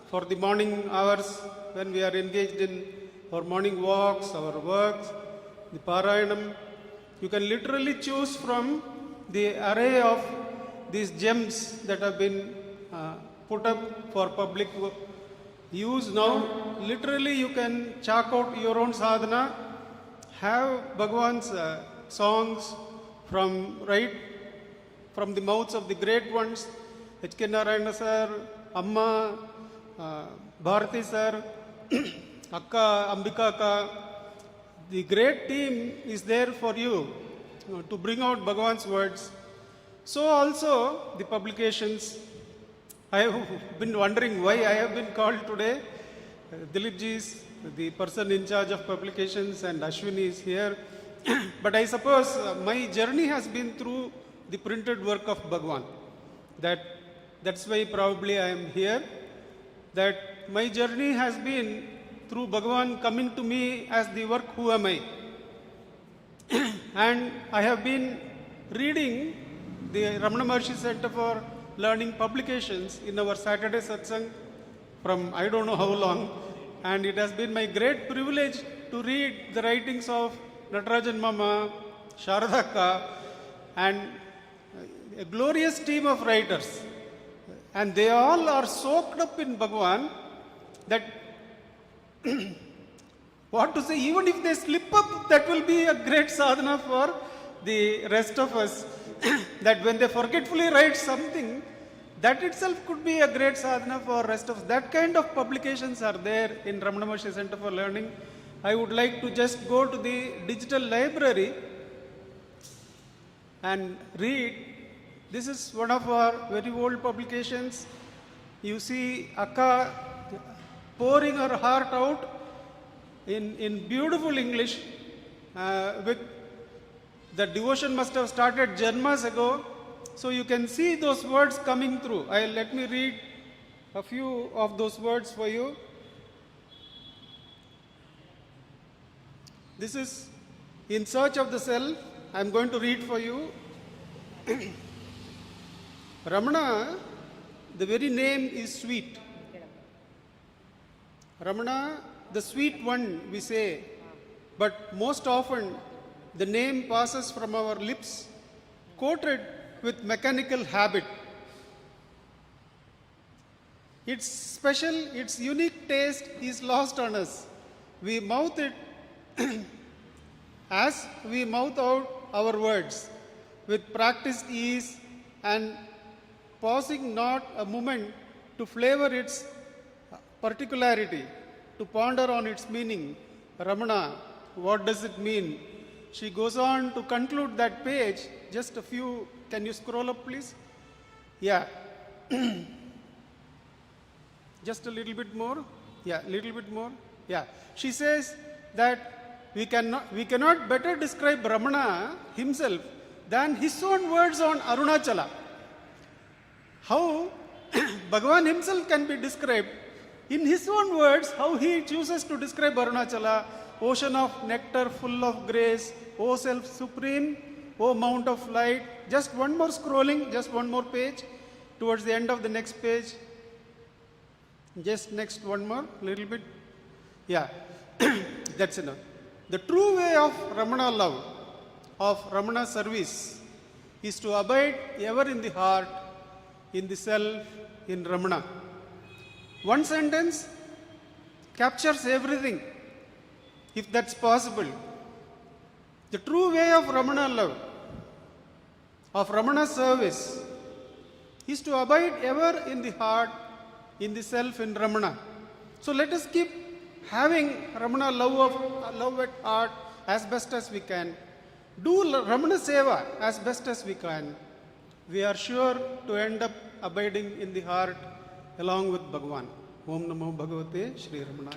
for the morning hours when we are engaged in our morning walks, our works, the Parayanam. You can literally choose from the array of these gems that have been put up for public use now. Literally you can chalk out your own sadhana, have Bhagwan's songs from the mouths of the great ones, H.K. Narayana sir, Amma, Bharati sir, Akka, Ambika Akka. The great team is there for you to bring out Bhagwan's words. So also the publications. I have been wondering why I have been called today. Dilip ji is the person in charge of publications and Ashwini is here. But I suppose my journey has been through the printed work of Bhagwan. That's why probably I am here. That my journey has been through Bhagwan coming to me as the work Who Am I? And I have been reading the Ramanacentre Center for Learning publications in our Saturday satsang from I don't know how long. And it has been my great privilege to read the writings of Natarajan Mama, Sharadaka, and a glorious team of writers. And they all are soaked up in Bhagwan that what to say, even if they slip up, that will be a great sadhana for the rest of us. That when they forgetfully write something, that itself could be a great sadhana for rest of us. That kind of publications are there in Ramanacentre Center for Learning. I would like to just go to the digital library and read. This is one of our very old publications. You see Akka pouring her heart out in beautiful English. With the devotion must have started Janmas ago. So you can see those words coming through. Let me read a few of those words for you. This is In Search of the Self. I am going to read for you. Ramana, the very name is sweet. Ramana, the sweet one, we say, but most often the name passes from our lips, quoted with mechanical habit. Its special, its unique taste is lost on us. We mouth it as we mouth out our words with practiced ease and pausing not a moment to flavor its particularity, to ponder on its meaning. Ramana, what does it mean? She goes on to conclude that page. Just a few, can you scroll up please? Yeah. Just a little bit more. Yeah, little bit more. Yeah. She says that we cannot better describe Ramana himself than his own words on Arunachala. How Bhagavan himself can be described in his own words, how he chooses to describe Arunachala, ocean of nectar full of grace, O self supreme, O mount of light. Just one more scrolling, just one more page, towards the end of the next page. Just next one more, little bit. Yeah, that's enough. The true way of Ramana love, of Ramana service, is to abide ever in the heart, in the self, in Ramana. One sentence captures everything, if that's possible. The true way of Ramana love, of Ramana service, is to abide ever in the heart, in the self, in Ramana. So let us keep having Ramana love at heart as best as we can. Do Ramana Seva as best as we can. We are sure to end up abiding in the heart along with Bhagavan. Om Namo Bhagavate Shri Ramanaya.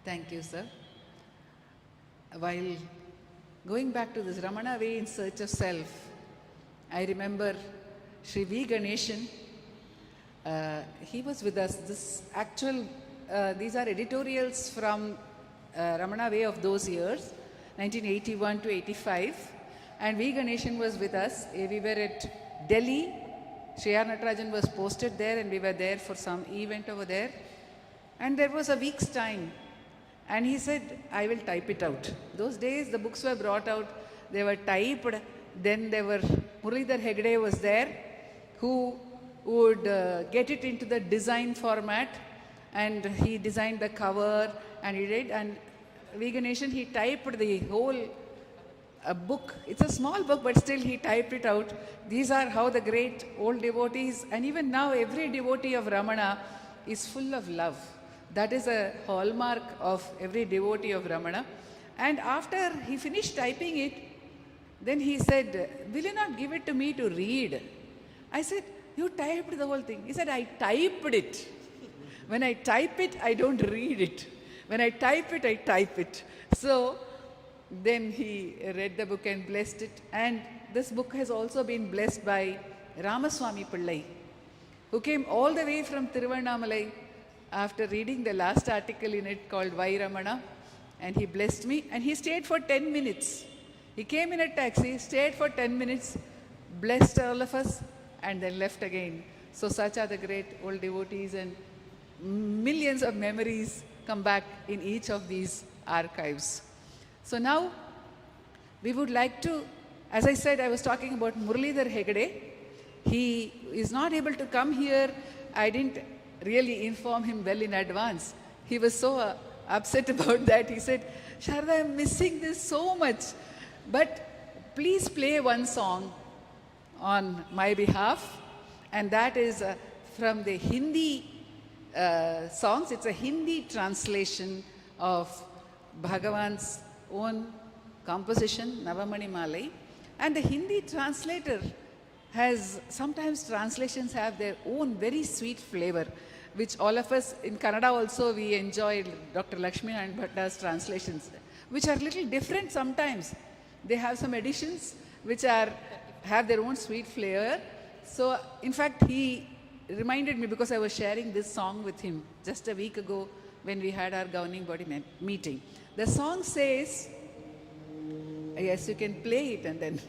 Thank you, sir. While going back to this Ramana way in search of self, I remember Sri V. Ganeshan. He was with us. These are editorials from Ramana way of those years, 1981 to 85. And V. Ganeshan was with us. We were at Delhi. Sri R. Natarajan was posted there and we were there for some event over there. And there was a week's time. And he said, I will type it out. Those days the books were brought out, they were typed. Then there were, Muralidhar Hegde was there, who would get it into the design format, and he designed the cover, and he did. And V. Ganeshan, he typed the whole book. It's a small book, but still he typed it out. These are how the great old devotees, and even now every devotee of Ramana is full of love. That is a hallmark of every devotee of Ramana. And after he finished typing it, then he said, will you not give it to me to read? I said, you typed the whole thing. He said, I typed it. When I type it, I don't read it. When I type it, I type it. So then he read the book and blessed it. And this book has also been blessed by Ramaswamy Pillai, who came all the way from Tiruvannamalai after reading the last article in it called Why Ramana, and he blessed me, and he stayed for 10 minutes. He came in a taxi, stayed for 10 minutes, blessed all of us, and then left again. So such are the great old devotees, and millions of memories come back in each of these archives. So now we would like to, as I said, I was talking about Muralidhar Hegde. He is not able to come here. I didn't really inform him well in advance. He was so upset about that. He said, Sharda, I'm missing this so much. But please play one song on my behalf. And that is from the Hindi songs. It's a Hindi translation of Bhagavan's own composition, Navamani Malai. And the Hindi translator has, sometimes translations have their own very sweet flavor, which all of us in Kannada also we enjoy Dr. Lakshmi and Bhatta's translations, which are little different sometimes. They have some additions which have their own sweet flavor. So in fact, he reminded me, because I was sharing this song with him just a week ago when we had our governing body meeting. The song says, yes, you can play it and then.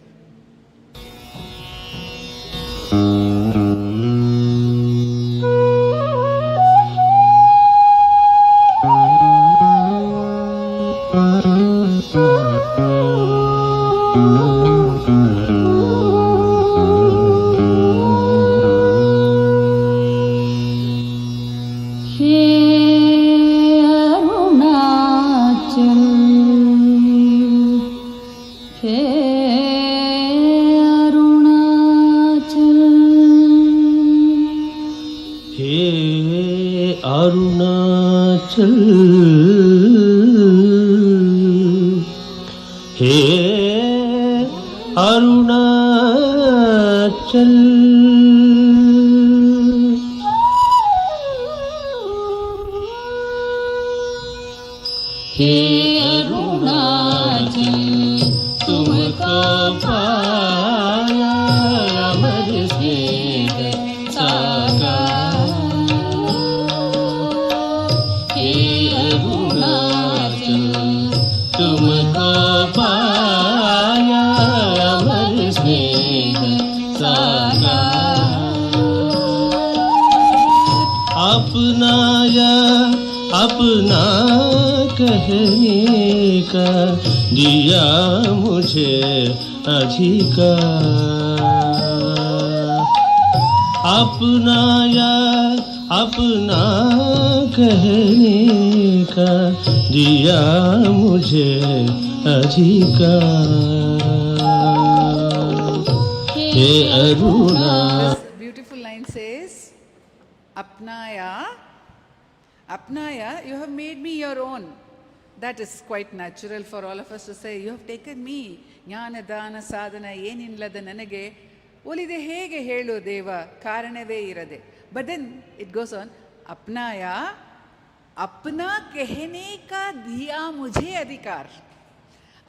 हे अरुणाचल तुमको पाया अमर स्नेह सागर। हे अरुणाचल तुमको पाया अमर स्नेह सागर। अपनाया अपना कहने का दिया मुझे अधिकार। अपनाया अपना कहने का दिया मुझे अधिकार। हे Aruna. This beautiful line says, Apnaya, Apnaya, you have made me your own. That is quite natural for all of us to say, you have taken me. Jnana, dana, sadhana, ಏನಿಲ್ಲದ ನನಗೆ ಒಲಿದೆ ಹೇಗೆ ಹೇಳು ದೇವ ಕಾರಣವೇ ಇರದೆ. But then it goes on, Apnaya, अपना कहने का दिया मुझे अधिकार.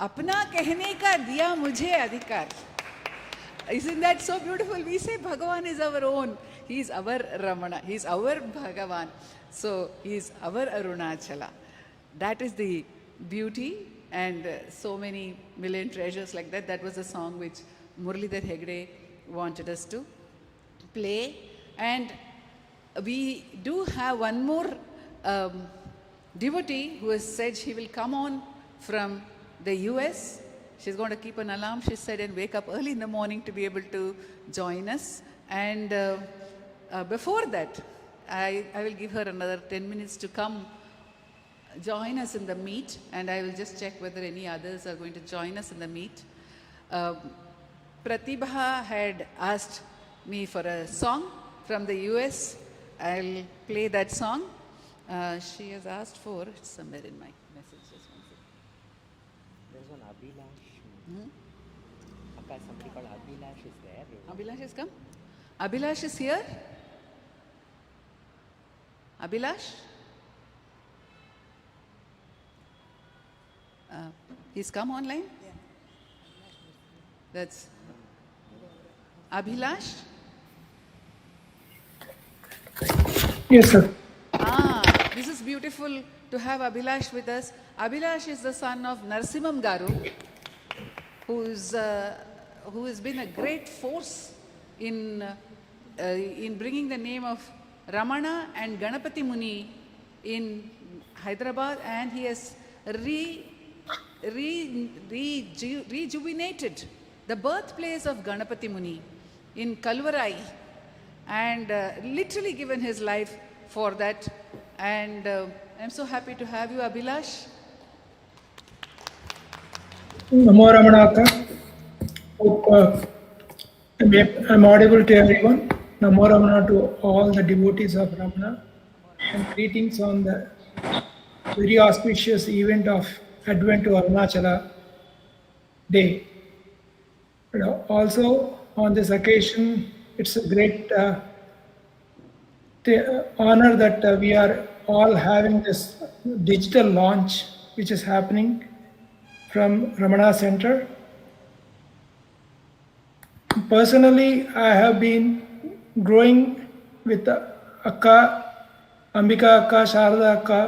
अपना कहने का दिया मुझे अधिकार. Isn't that so beautiful? We say Bhagavan is our own. He is our Ramana. He is our Bhagavan. So he is our Arunachala. That is the beauty, and so many million treasures like that. That was a song which Muralidhar Hegde wanted us to play. And we do have one more devotee who has said she will come on from the US. She's going to keep an alarm, she said, and wake up early in the morning to be able to join us. And before that, I will give her another 10 minutes to come join us in the meet, and I will just check whether any others are going to join us in the meet. Pratibha had asked me for a song from the US. I'll play that song. She has asked for, it's somewhere in my messages. There's one Abhilash. Somebody called Abhilash is there. Abhilash has come? Abhilash is here? Abhilash? He's come online? Yeah. That's Abhilash? Yes, sir. This is beautiful to have Abhilash with us. Abhilash is the son of Narsimham Garu, who has been a great force in bringing the name of Ramana and Ganapati Muni in Hyderabad, and he has rejuvenated the birthplace of Ganapati Muni in Kalvarai, and literally given his life for that. And I'm so happy to have you, Abhilash. Namo Ramana. Hope I'm audible to everyone. Namo Ramana to all the devotees of Ramana, and greetings on the very auspicious event of Advent to Arunachala Day. Also on this occasion, it's a great honor that we are all having this digital launch which is happening from Ramanacentre. Personally, I have been growing with Akka, Ambika Akka, Sharada Akka,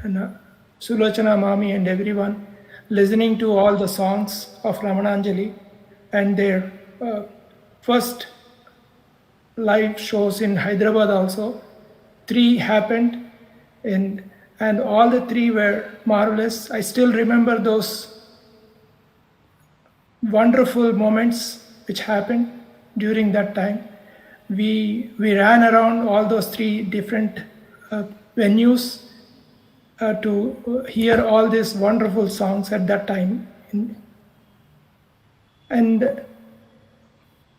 and Sulochana Mami and everyone, listening to all the songs of Ramananjali, and their first live shows in Hyderabad also. 3 happened, and all the 3 were marvelous. I still remember those wonderful moments which happened during that time. We ran around all those 3 different venues to hear all these wonderful songs at that time. And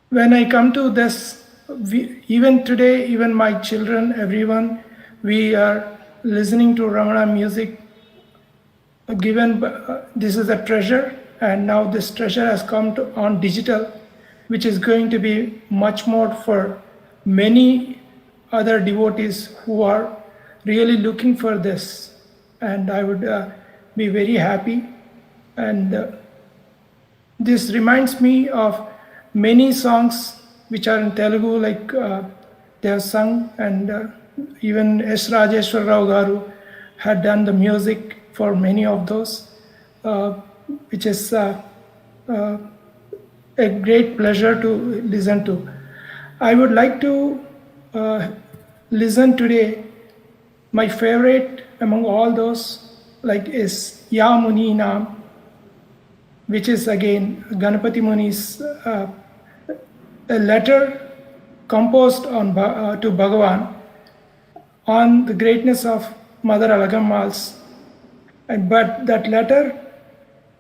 when I come to this, even today, even my children, everyone, we are listening to Ramana music. Given this is a treasure, and now this treasure has come on digital, which is going to be much more for many other devotees who are really looking for this. And I would be very happy. And this reminds me of many songs which are in Telugu, like they have sung, and even S. Rajeshwar Rao Garu had done the music for many of those, which is a great pleasure to listen to. I would like to listen today. My favorite among all those is Ya Muni Nam, which is again Ganapati Muni's a letter composed on to Bhagavan on the greatness of Mother Alagammal's. But that letter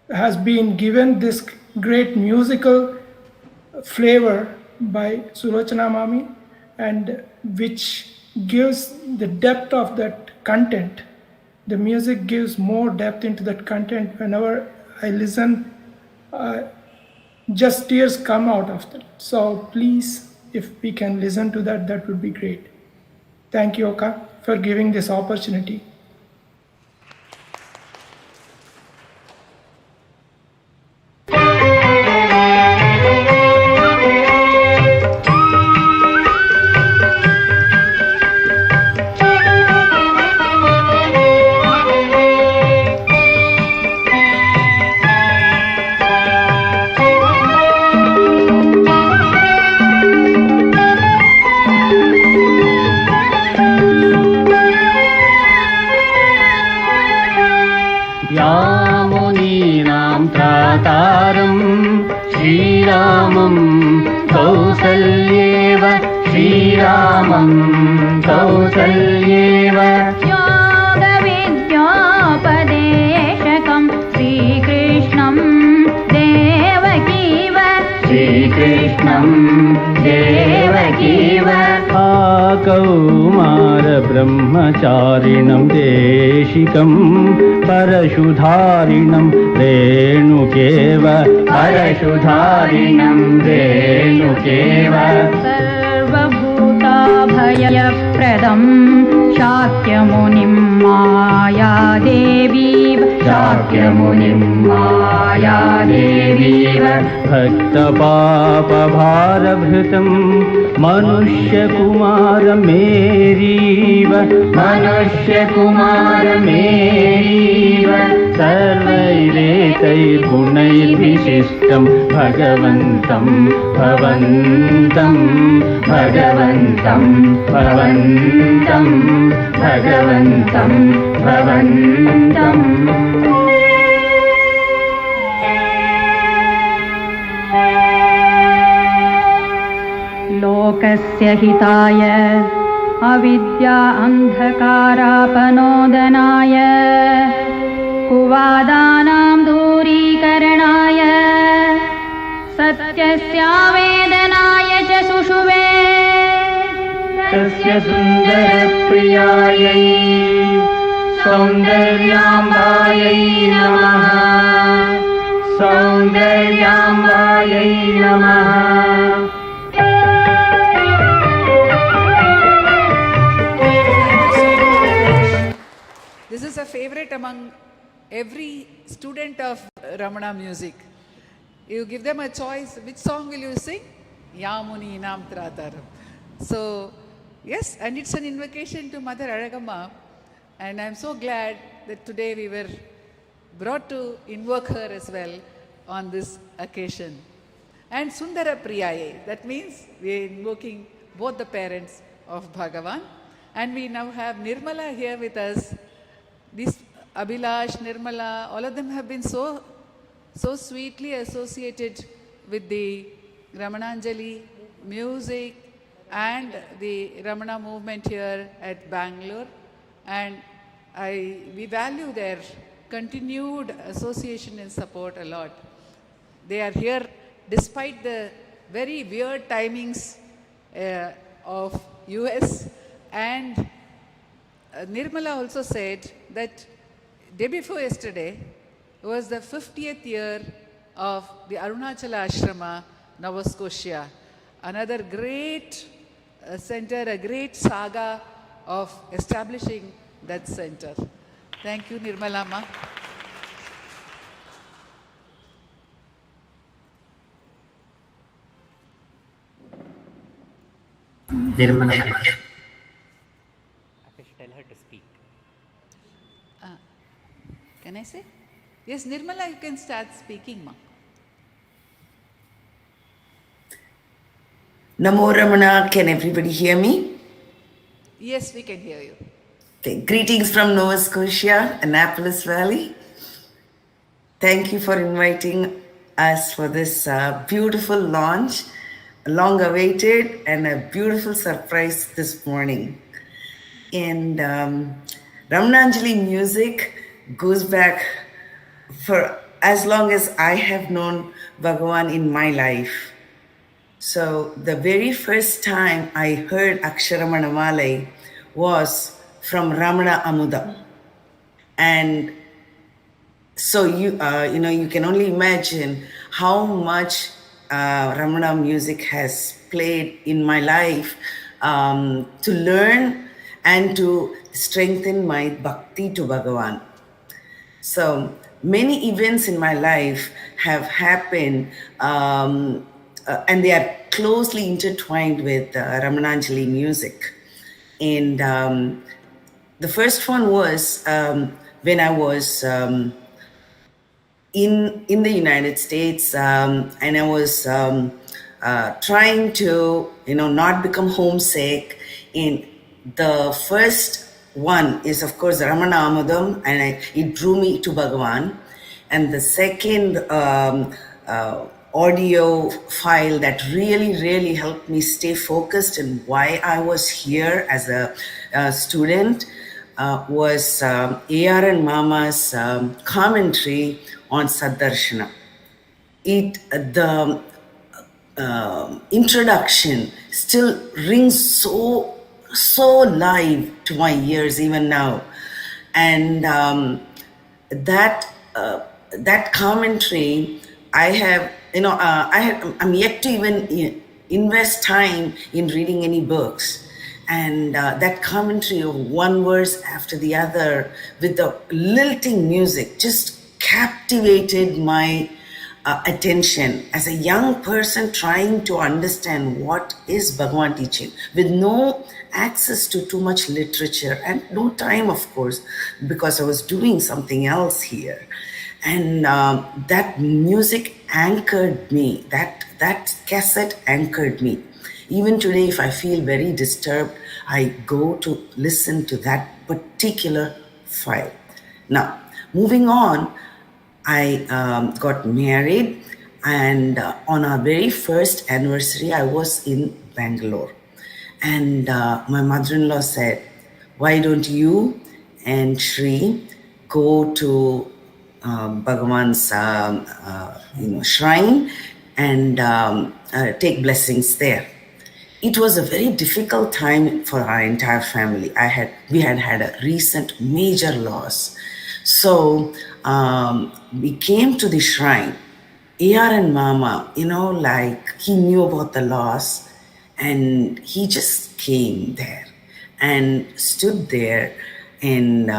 has been given this great musical flavor by Sulochana Mami, and which gives the depth of that content. The music gives more depth into that content. Whenever I listen, just tears come out of that. So please, if we can listen to that, that would be great. Thank you, Oka, for giving this opportunity. श्रीरामं कौसल्येव श्रीरामं कौसल्येव योगविद्योपदेशकं श्रीकृष्णं देवकीव श्रीकृष्णं देवकीव कौमार ब्रह्मचारिणं देशिकं परशुधारिणं रेणुकेव परशुधारिणं रेणुकेव सर्वभूताभयप्रदं शाक्यमुनिं मायादेवीव शाक्यमुनिं मायादेवीव भक्तपापभारभृतं मनुष्यकुमारमेरीव मनुष्यकुमारमेरीव सर्वैरेतैर्गुणैर्विशिष्टं भगवन्तं भवन्तं भगवन्तं भवन्तं भगवन्तं भवन्तम् लोकस्य हिताय अविद्या अन्धकारापनोदनाय कुवादानां दूरीकरणाय सत्यस्यावेदनाय च सुषुवे तस्य सुन्दरप्रियायै सौन्दर्याम्बायै नमः सौन्दर्याम्बायै नमः This is a favorite among every student of Ramana music. You give them a choice, which song will you sing? Yamuni Nam Trataram. So, yes, and it's an invocation to Mother Alagamma, and I'm so glad that today we were brought to invoke her as well on this occasion. And Sundara Priyaye, that means we are invoking both the parents of Bhagavan. And we now have Nirmala here with us. This Abhilash, Nirmala, all of them have been so sweetly associated with the Ramananjali music and the Ramana movement here at Bangalore. And we value their continued association and support a lot. They are here despite the very weird timings of US, and Nirmala also said that day before yesterday was the 50th year of the Arunachala Ashrama, Nova Scotia. Another great center, a great saga of establishing that center. Thank you, Nirmala Ma. I should tell her to speak. Can I say? Yes, Nirmala, you can start speaking, Ma. Namo Ramana, can everybody hear me? Yes, we can hear you. Okay. Greetings from Nova Scotia, Annapolis Valley. Thank you for inviting us for this beautiful launch, long awaited, and a beautiful surprise this morning. And Ramananjali music goes back for as long as I have known Bhagavan in my life. So the very first time I heard Aksharamanamale was from Ramana Amuda. And so you can only imagine how much Ramana music has played in my life to learn and to strengthen my bhakti to Bhagavan. So many events in my life have happened and they are closely intertwined with Ramananjali music. And the first one was when I was in the United States, and I was trying to not become homesick. And the first one is, of course, Ramana Amadam, and it drew me to Bhagavan. And the second audio file that really helped me stay focused and why I was here as a student was A.R. and Mama's commentary on Saddarshana. The introduction still rings so live to my ears even now, and that commentary I'm yet to even invest time in reading any books, and that commentary of one verse after the other with the lilting music just captivated my attention as a young person trying to understand what is Bhagavan teaching with no access to too much literature and no time, of course, because I was doing something else here. And that music anchored me, that cassette anchored me. Even today, if I feel very disturbed, I go to listen to that particular file. Now, moving on, I got married, and on our very first anniversary, I was in Bangalore. And my mother-in-law said, why don't you and Shri go to Bhagavan's shrine and take blessings there. It was a very difficult time for our entire family. We had a recent major loss. So we came to the shrine. A.R. and Mama, he knew about the loss, and he just came there and stood there, and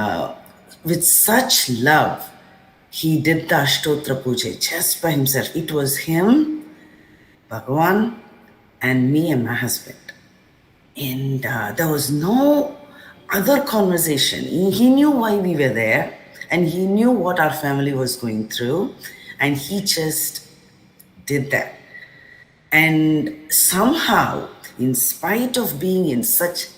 with such love, he did the Ashtottara Puja just by himself. It was him, Bhagavan, and me and my husband. And there was no other conversation. He knew why we were there, and he knew what our family was going through, and he just did that. And somehow, in spite of being in such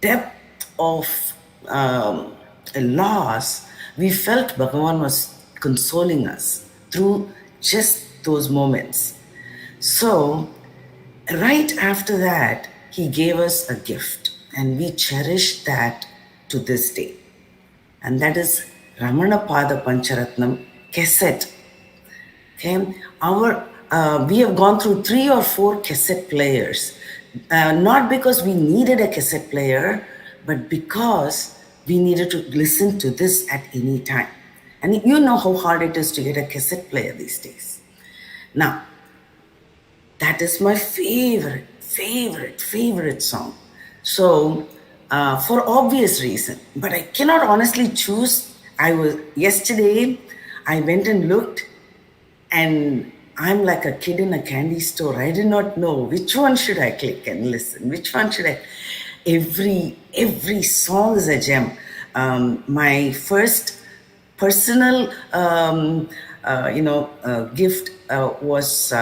depth of a loss, we felt Bhagavan was consoling us through just those moments. So, right after that, he gave us a gift, and we cherish that to this day. And that is Ramana Pada Pancharatnam cassette. Okay, we have gone through 3 or 4 cassette players, not because we needed a cassette player, but because we needed to listen to this at any time. And you know how hard it is to get a cassette player these days. Now, that is my favorite song. So, for obvious reason, but I cannot honestly choose. Yesterday, I went and looked, and I'm like a kid in a candy store. I did not know which one should I click and listen, which one should I. Every song is a gem. My first personal, gift was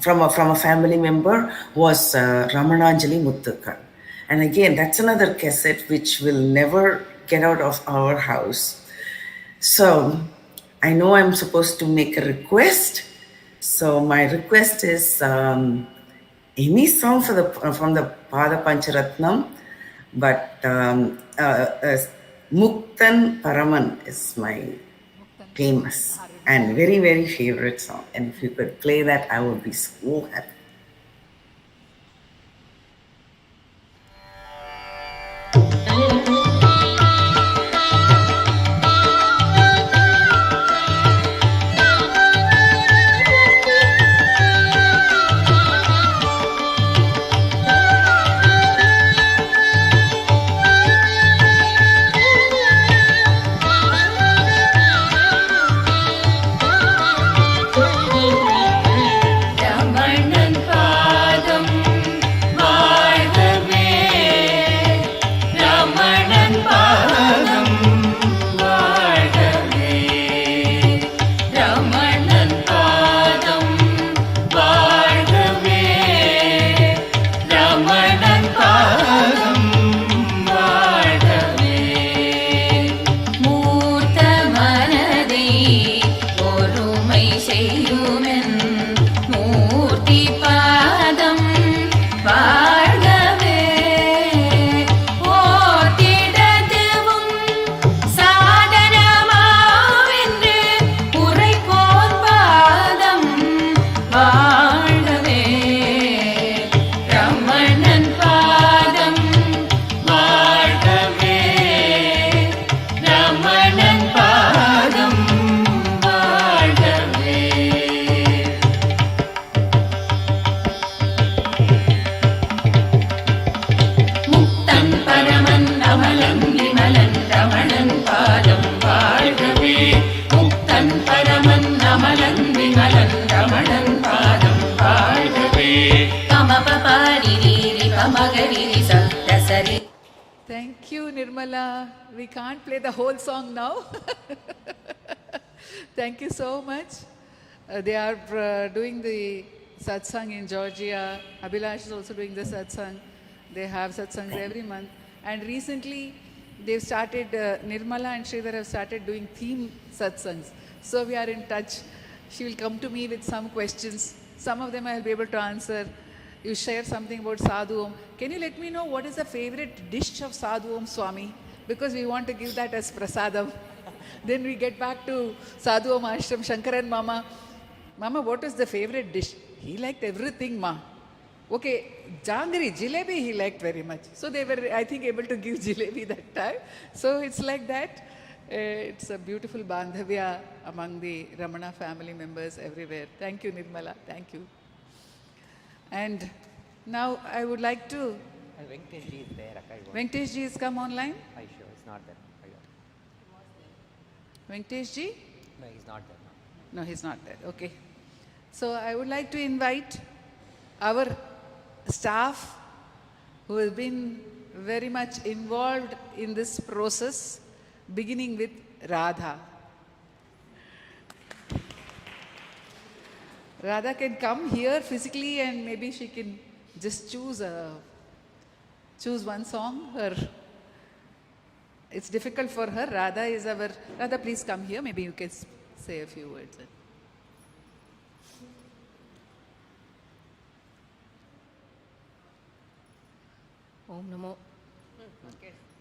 from a family member was Ramananjali Muttaka. And again, that's another cassette which will never get out of our house. So I know I'm supposed to make a request. So my request is any song from the Pada Pancharatnam, but Muktan Paraman is my famous and very, very favorite song. And if you could play that, I would be so happy. Thank you, Nirmala. We can't play the whole song now. Thank you so much. They are doing the satsang in Georgia. Abhilash is also doing the satsang. They have satsangs every month. And recently, they've started, Nirmala and Sridhar have started doing theme satsangs. So we are in touch. She will come to me with some questions. Some of them I'll be able to answer. You share something about Sadhu Om. Can you let me know what is the favorite dish of Sadhu Om Swami? Because we want to give that as prasadam. Then we get back to Sadhu Om Ashram, Shankaran Mama. Mama, what is the favorite dish? He liked everything, Ma. Okay, jangri, jalebi he liked very much. So they were, I think, able to give jalebi that time. So it's like that. It's a beautiful bandhavya among the Ramana family members everywhere. Thank you, Nirmala. Thank you. And now I would like to... Venkatesh ji is there. Venkatesh ji has come online? Are you sure? It's not there. Venkatesh ji? No, he's not there now. No, he's not there. Okay. So I would like to invite our staff who have been very much involved in this process, beginning with Radha. Radha can come here physically and maybe she can just choose one song. It's difficult for her. Radha, please come here. Maybe you can say a few words. Om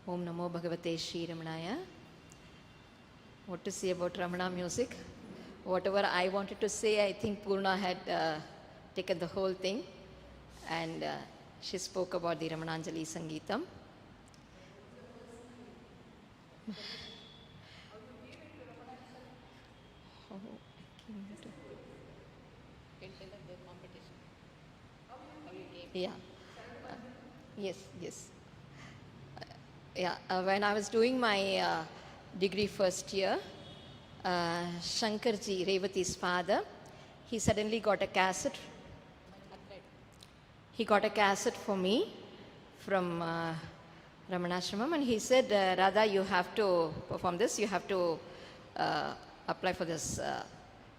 Namo Bhagavate Shri Ramanaya. What to say about Ramana music? Whatever I wanted to say, I think Purna had taken the whole thing, and she spoke about the Ramananjali Sangeetam. Yeah. Yes. When I was doing my degree first year, Shankarji, Revati's father, he suddenly got a cassette. He got a cassette for me from Ramanashramam, and he said, Radha, you have to perform this, you have to apply for this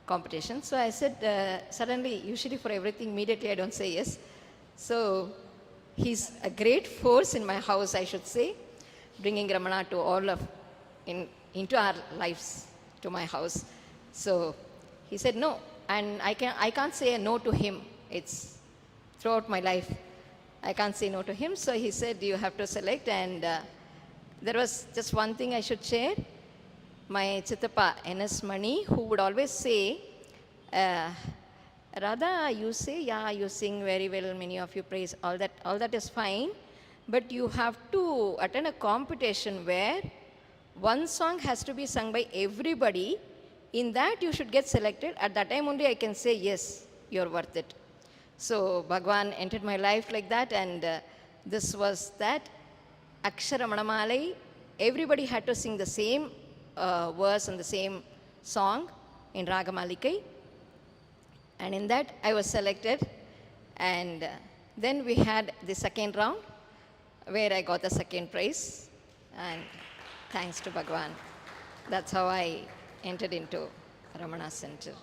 competition. So I said, suddenly, usually for everything, immediately I don't say yes. So he's a great force in my house, I should say, bringing Ramana to all of, into our lives, to my house. So he said no, and I can't say a no to him. It's throughout my life, I can't say no to him. So he said, you have to select, and there was just one thing I should share. My Chittappa, N.S. Mani, who would always say, Radha, you say, yeah, you sing very well, many of you praise, all that is fine, but you have to attend a competition where one song has to be sung by everybody. In that you should get selected. At that time only I can say, yes, you're worth it. So Bhagwan entered my life like that, and this was that. Aksharamanamali, everybody had to sing the same verse and the same song in Ragamalikai. And in that I was selected, and then we had the second round where I got the second prize, and thanks to Bhagwan. That's how I entered into Ramanacentre.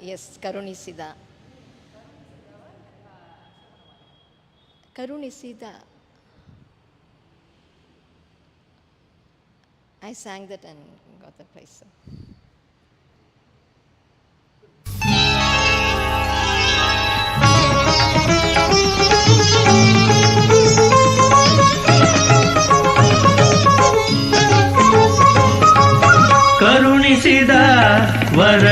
Yes, Karunisida. Karunisida. I sang that and got the prize. ಕರುಣಿಸಿದ ವರ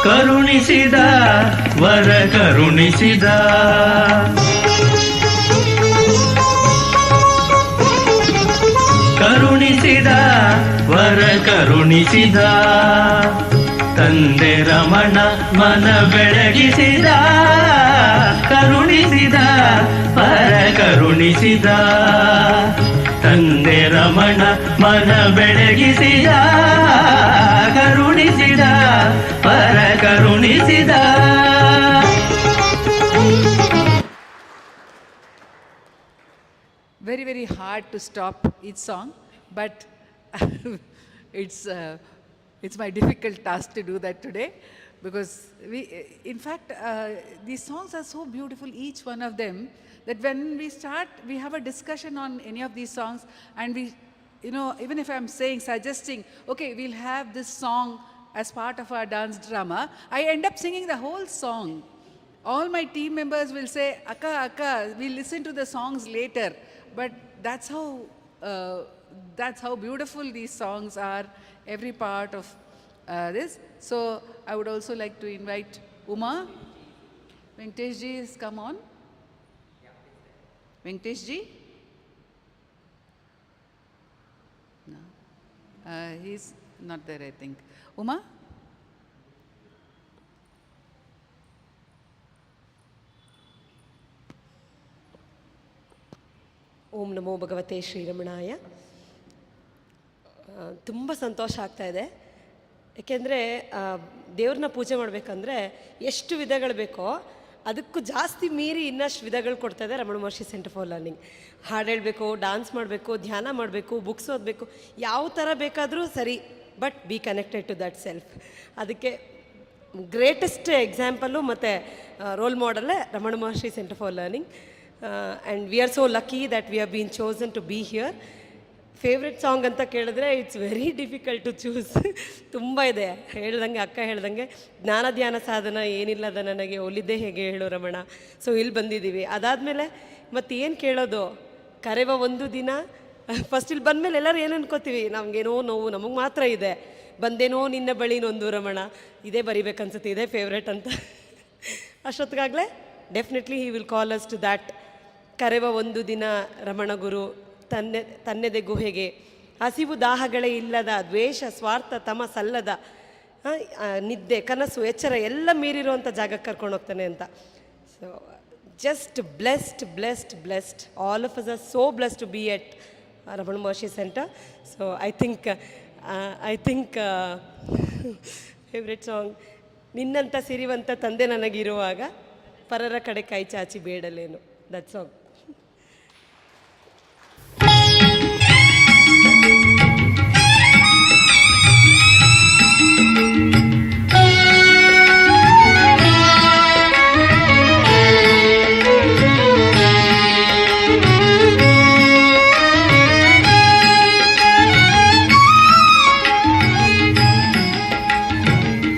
ಕರುಣಿಸಿದ ವರ ಕರುಣಿಸಿದ ಕರುಣಿಸಿದ ವರ ಕರುಣಿಸಿದ ತಂದೆ ರಮಣ ಮನ ಬೆಳಗಿಸಿದ ಕರುಣಿಸಿದ ವರ ಕರುಣಿಸಿದ ತಂದೆ ರಮಣ ಮನ ಬೆಳಗಿಸಿದ ಕರುಣಿಸಿದ ವರ ಕರುಣಿಸಿದ. Very, very hard to stop each song, but it's my difficult task to do that today, because in fact, these songs are so beautiful, each one of them, that when we start, we have a discussion on any of these songs, and we, even if I'm suggesting, okay, we'll have this song as part of our dance drama, I end up singing the whole song. All my team members will say, Akka, we'll listen to the songs later. But that's how beautiful these songs are, every part of this. So I would also like to invite Uma. Venkatesh ji has come on. Venkatesh ji? No. He's not there, I think. Uma? ಓಂ ನಮೋ ಭಗವತೆ ಶ್ರೀರಮಣಾಯ. ತುಂಬ ಸಂತೋಷ ಆಗ್ತಾ ಇದೆ, ಏಕೆಂದರೆ ದೇವ್ರನ್ನ ಪೂಜೆ ಮಾಡಬೇಕಂದ್ರೆ ಎಷ್ಟು ವಿಧಗಳು ಬೇಕೋ ಅದಕ್ಕೂ ಜಾಸ್ತಿ ಮೀರಿ ಇನ್ನಷ್ಟು ವಿಧಗಳು ಕೊಡ್ತಾ ಇದೆ Ramana Maharshi centre for learning. ಹಾಡು ಹೇಳಬೇಕು, ಡಾನ್ಸ್ ಮಾಡಬೇಕು, ಧ್ಯಾನ ಮಾಡಬೇಕು, ಬುಕ್ಸ್ ಓದಬೇಕು, ಯಾವ ಥರ ಬೇಕಾದರೂ ಸರಿ, but be connected to that self. ಅದಕ್ಕೆ ಗ್ರೇಟೆಸ್ಟ್ ಎಕ್ಸಾಂಪಲ್ಲು ಮತ್ತು ರೋಲ್ ಮಾಡೆಲ್ಲೇ Ramana Maharshi centre for learning. And we are so lucky that we have been chosen to be here. Favourite song ಅಂತ ಕೇಳಿದ್ರೆ it's very difficult to choose. ತುಂಬ ಇದೆ, ಹೇಳ್ದಂಗೆ ಅಕ್ಕ ಹೇಳ್ದಂಗೆ ಜ್ಞಾನ ಧ್ಯಾನ ಸಾಧನ ಏನಿಲ್ಲದ ನನಗೆ ಒಲಿದ್ದೆ ಹೇಗೆ ಹೇಳು ರಮಣ. ಸೊ ಇಲ್ಲಿ ಬಂದಿದ್ದೀವಿ. ಅದಾದಮೇಲೆ ಮತ್ತೇನು ಕೇಳೋದು, ಕರೆವ ಒಂದು ದಿನ. ಫಸ್ಟ್ ಇಲ್ಲಿ ಬಂದಮೇಲೆ ಎಲ್ಲರೂ ಏನು ಅನ್ಕೋತೀವಿ, ನಮಗೇನೋ ನೋವು ನಮಗೆ ಮಾತ್ರ ಇದೆ, ಬಂದೇನೋ ನಿನ್ನ ಬಳಿ ನೊಂದು ರಮಣ, ಇದೇ ಬರಿಬೇಕನ್ಸುತ್ತೆ, ಇದೇ ಫೇವ್ರೆಟ್ ಅಂತ. ಅಷ್ಟೊತ್ತಿಗಾಗಲೇ definitely he will call us to that. ಕರೆವ ಒಂದು ದಿನ ರಮಣ ಗುರು, ತನ್ನೆದೆ ಗುಹೆಗೆ, ಹಸಿವು ದಾಹಗಳೇ ಇಲ್ಲದ, ದ್ವೇಷ ಸ್ವಾರ್ಥ ತಮ ಸಲ್ಲದ, ನಿದ್ದೆ, ಕನಸು, ಎಚ್ಚರ ಎಲ್ಲ ಮೀರಿರುವಂಥ ಜಾಗಕ್ಕೆ ಕರ್ಕೊಂಡು ಹೋಗ್ತಾನೆ ಅಂತ. So just blessed. All of us are so blessed to be at Ramana Maharshi Center. So I think favorite song, ನಿನ್ನಂಥ ಸಿರಿವಂತ ತಂದೆ ನನಗಿರುವಾಗ ಪರರ ಕಡೆ ಕೈ ಚಾಚಿ ಬೇಡಲೇನು, that song.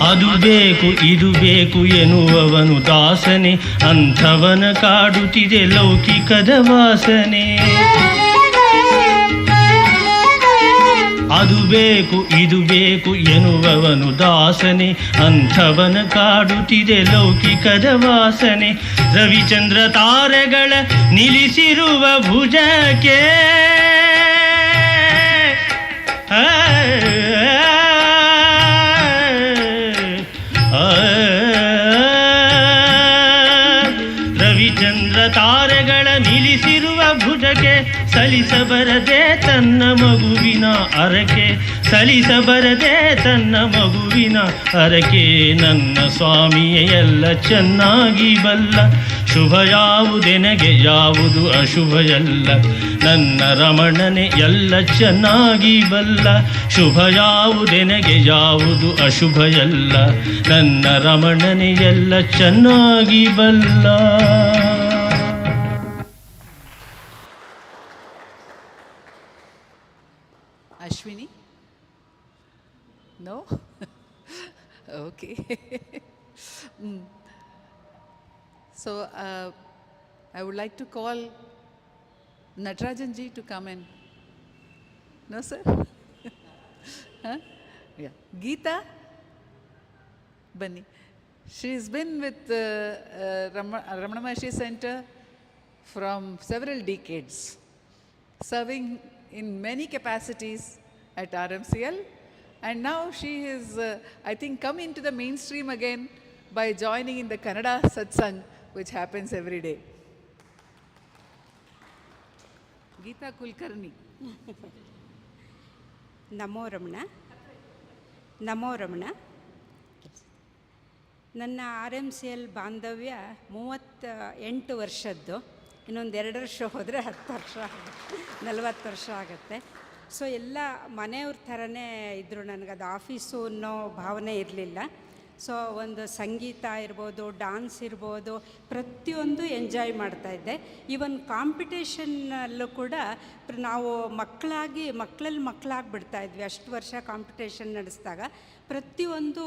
ಅದು ಬೇಕು ಇದು ಬೇಕು ಎನ್ನುವವನು ದಾಸನೆ, ಅಂಥವನ ಕಾಡುತ್ತಿದೆ ಲೌಕಿಕದ ವಾಸನೆ. ಅದು ಬೇಕು ಇದು ಬೇಕು ಎನ್ನುವವನು ದಾಸನೆ, ಅಂಥವನ ಕಾಡುತ್ತಿದೆ ಲೌಕಿಕದ ವಾಸನೆ. ರವಿಚಂದ್ರ ತಾರೆಗಳ ನಿಲ್ಲಿಸಿರುವ ಭುಜಕ್ಕೆ ರವಿಚಂದ್ರ ತಾರೆಗಳ ನಿಲ್ಲಿಸಿರುವ ಭುಜಕ್ಕೆ ಸಲಿಸಬರದೆ ತನ್ನ ಮಗುವಿನ ಅರಕೆ, ಸಲಿಸಬರದೆ ತನ್ನ ಮಗುವಿನ ಅರಕೆ. ನನ್ನ ಸ್ವಾಮಿಯೇ ಎಲ್ಲ ಚೆನ್ನಾಗಿ ಬಲ್ಲ, ಶುಭ ಯಾವುದೆನಗೆ ಯಾವುದು ಅಶುಭ ಎಲ್ಲ. ನನ್ನ ರಮಣನೆ ಎಲ್ಲ ಚೆನ್ನಾಗಿ ಬಲ್ಲ, ಶುಭ ಯಾವುದೆನಗೆ ಯಾವುದು ಅಶುಭ ಎಲ್ಲ. ನನ್ನ ರಮಣನೆ ಎಲ್ಲ ಚೆನ್ನಾಗಿ ಬಲ್ಲ. Ashwini? No? Okay. So I would like to call Natarajanji to come in. No, sir? Huh? Yeah. Geeta? Bunny. She's been with Ramana Maharshi Center from several decades, serving in many capacities at RMCL, and now she is, I think, come into the mainstream again by joining in the Kannada satsang, which happens every day. Geeta Kulkarni. ನಮೋ ರಮಣ. ನಮೋ ರಮಣ. ನನ್ನ RMCL ಬಾಂಧವ್ಯ 38 ವರ್ಷದ್ದು. ಇನ್ನೊಂದು 2 ವರ್ಷ ಹೋದರೆ 10 ವರ್ಷ 40 ವರ್ಷ ಆಗುತ್ತೆ. So ಎಲ್ಲ ಮನೆಯವ್ರ ಥರನೇ ಇದ್ದರು. ನನಗದು ಆಫೀಸು ಅನ್ನೋ ಭಾವನೆ ಇರಲಿಲ್ಲ. ಸೊ ಒಂದು ಸಂಗೀತ ಇರ್ಬೋದು, ಡಾನ್ಸ್ ಇರ್ಬೋದು, ಪ್ರತಿಯೊಂದು ಎಂಜಾಯ್ ಮಾಡ್ತಾಯಿದ್ದೆ. ಈವನ್ ಕಾಂಪಿಟೇಷನ್ನಲ್ಲೂ ಕೂಡ ನಾವು ಮಕ್ಕಳಾಗಿ ಬಿಡ್ತಾಯಿದ್ವಿ. ಅಷ್ಟು ವರ್ಷ ಕಾಂಪಿಟೇಷನ್ ನಡೆಸಿದಾಗ ಪ್ರತಿಯೊಂದು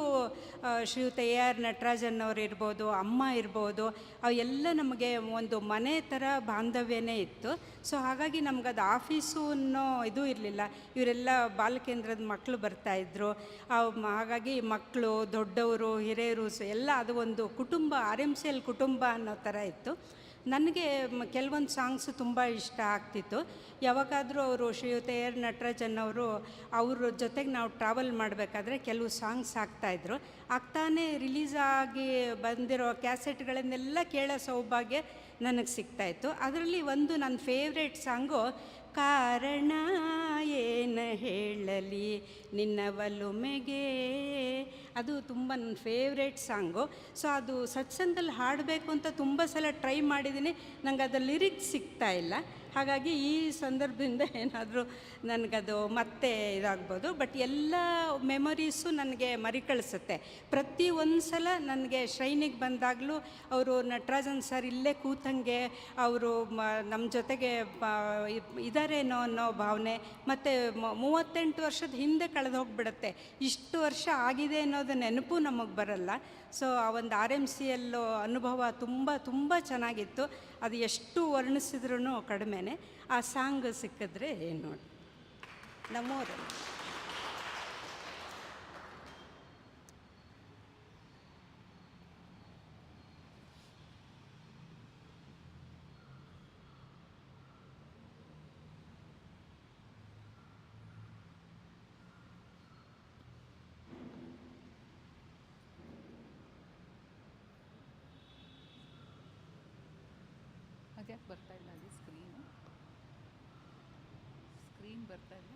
ಶ್ರೀಯುತ AR ನಟರಾಜನ್ ಅವರು ಇರ್ಬೋದು, ಅಮ್ಮ ಇರ್ಬೋದು, ಅವೆಲ್ಲ ನಮಗೆ ಒಂದು ಮನೆ ಥರ ಬಾಂಧವ್ಯನೇ ಇತ್ತು. ಸೊ ಹಾಗಾಗಿ ನಮಗದು ಆಫೀಸು ಅನ್ನೋ ಇದು ಇರಲಿಲ್ಲ. ಇವರೆಲ್ಲ ಬಾಲಕೇಂದ್ರದ ಮಕ್ಕಳು ಬರ್ತಾಯಿದ್ರು. ಹಾಗಾಗಿ ಮಕ್ಕಳು, ದೊಡ್ಡವರು, ಹಿರಿಯರು ಎಲ್ಲ ಅದು ಒಂದು ಕುಟುಂಬ, RMCL ಕುಟುಂಬ ಅನ್ನೋ ಥರ ಇತ್ತು. ನನಗೆ ಕೆಲವೊಂದು ಸಾಂಗ್ಸು ತುಂಬ ಇಷ್ಟ ಆಗ್ತಿತ್ತು. ಯಾವಾಗಾದರೂ ಅವರು ಶ್ರೀಯುತ AR ನಟರಾಜನ್ ಅವರು ಅವ್ರ ಜೊತೆಗೆ ನಾವು ಟ್ರಾವೆಲ್ ಮಾಡಬೇಕಾದ್ರೆ ಕೆಲವು ಸಾಂಗ್ಸ್ ಹಾಕ್ತಾಯಿದ್ರು. ಆಗ್ತಾನೆ ರಿಲೀಸ್ ಆಗಿ ಬಂದಿರೋ ಕ್ಯಾಸೆಟ್ಗಳನ್ನೆಲ್ಲ ಕೇಳೋ ಸೌಭಾಗ್ಯ ನನಗೆ ಸಿಗ್ತಾಯಿತ್ತು. ಅದರಲ್ಲಿ ಒಂದು ನನ್ನ ಫೇವ್ರೇಟ್ ಸಾಂಗು ಕಾರಣ ಏನು ಹೇಳಲಿ ನಿನ್ನ ಒಲುಮೆಗೆ, ಅದು ತುಂಬ ನನ್ನ ಫೇವ್ರೇಟ್ ಸಾಂಗು. ಸೊ ಅದು ಸತ್ಸಂಗದಲ್ಲಿ ಹಾಡಬೇಕು ಅಂತ ತುಂಬ ಸಲ ಟ್ರೈ ಮಾಡಿದ್ದೀನಿ, ನಂಗೆ ಅದು ಲಿರಿಕ್ಸ್ ಸಿಗ್ತಾಯಿಲ್ಲ. ಹಾಗಾಗಿ ಈ ಸಂದರ್ಭದಿಂದ ಏನಾದರೂ ನನಗದು ಮತ್ತೆ ಇದಾಗ್ಬೋದು. ಬಟ್ ಎಲ್ಲ ಮೆಮೊರೀಸು ನನಗೆ ಮರಿಕಳಿಸುತ್ತೆ. ಪ್ರತಿ ಒಂದು ಸಲ ನನಗೆ ಶ್ರೈನಿಗೆ ಬಂದಾಗಲೂ ಅವರು ನಟರಾಜನ್ ಸರ್ ಇಲ್ಲೇ ಕೂತಂಗೆ ಅವರು ನಮ್ಮ ಜೊತೆಗೆ ಇದ್ದಾರೇನೋ ಅನ್ನೋ ಭಾವನೆ. ಮತ್ತು 38 ವರ್ಷದ ಹಿಂದೆ ಕಳೆದು ಹೋಗಿಬಿಡುತ್ತೆ. ಇಷ್ಟು ವರ್ಷ ಆಗಿದೆ ಅನ್ನೋದು ನೆನಪು ನಮಗೆ ಬರಲ್ಲ. ಸೊ ಆ ಒಂದು RMCL ಅನುಭವ ತುಂಬ ತುಂಬ ಚೆನ್ನಾಗಿತ್ತು. ಅದು ಎಷ್ಟು ವರ್ಣಿಸಿದ್ರೂ ಕಡಿಮೆನೇ. ಆ ಸಾಂಗ್ ಸಿಕ್ಕಿದ್ರೆ ಏನು ನೋಡಿ. ನಮೋ ರಮಣ. ಯಾಕೆ ಬರ್ತಾ ಇಲ್ಲ ಅಲ್ಲಿ ಸ್ಕ್ರೀನ್ ಬರ್ತಾ ಇಲ್ಲ.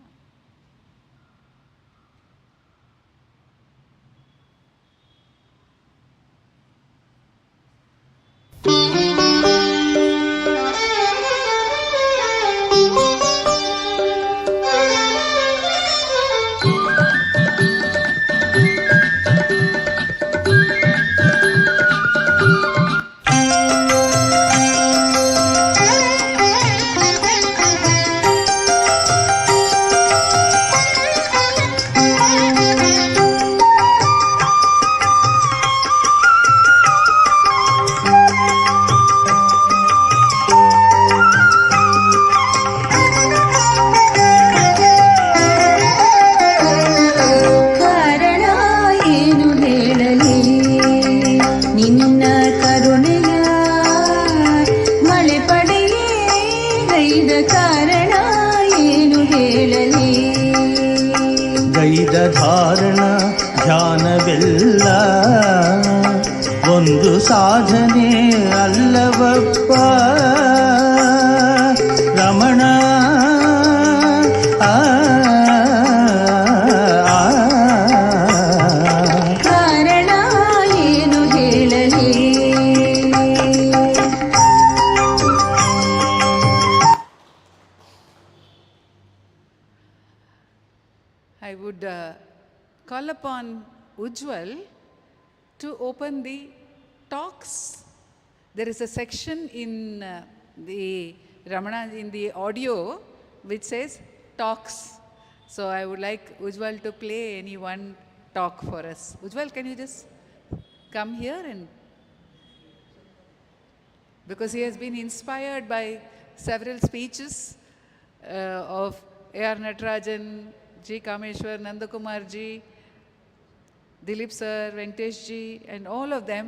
ಧಾರಣ ಧ್ಯಾನವೆಲ್ಲ ಒಂದು ಸಾಧನೆ ಅಲ್ಲವಪ್ಪ ರಮಣ. ಕಾರಣ ಏನು ಹೇಳಲಿ. I would call upon Ujjwal to open the talks. There is a section in the Ramana, in the audio, which says talks. So I would like Ujjwal to play any one talk for us. Ujjwal, can you just come here? And because he has been inspired by several speeches of A.R. Natarajan, G. Kameshwar, Nandakumar ji, Dilip sir, Venkatesh ji, and all of them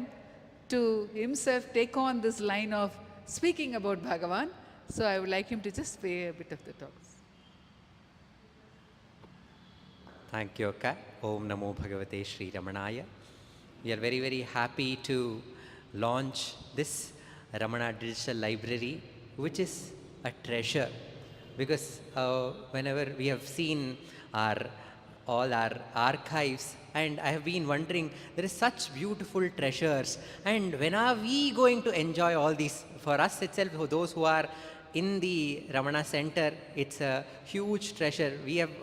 to himself take on this line of speaking about Bhagavan. So I would like him to just play a bit of the talks. Thank you, Akka. Om Namo Bhagavate Sri Ramanaya. We are very, very happy to launch this Ramana Digital Library, which is a treasure. Because whenever we have seen all our archives, and I have been wondering, there is such beautiful treasures, and when are we going to enjoy all these? For us itself, for those who are in the Ramanacentre, it's a huge treasure. We have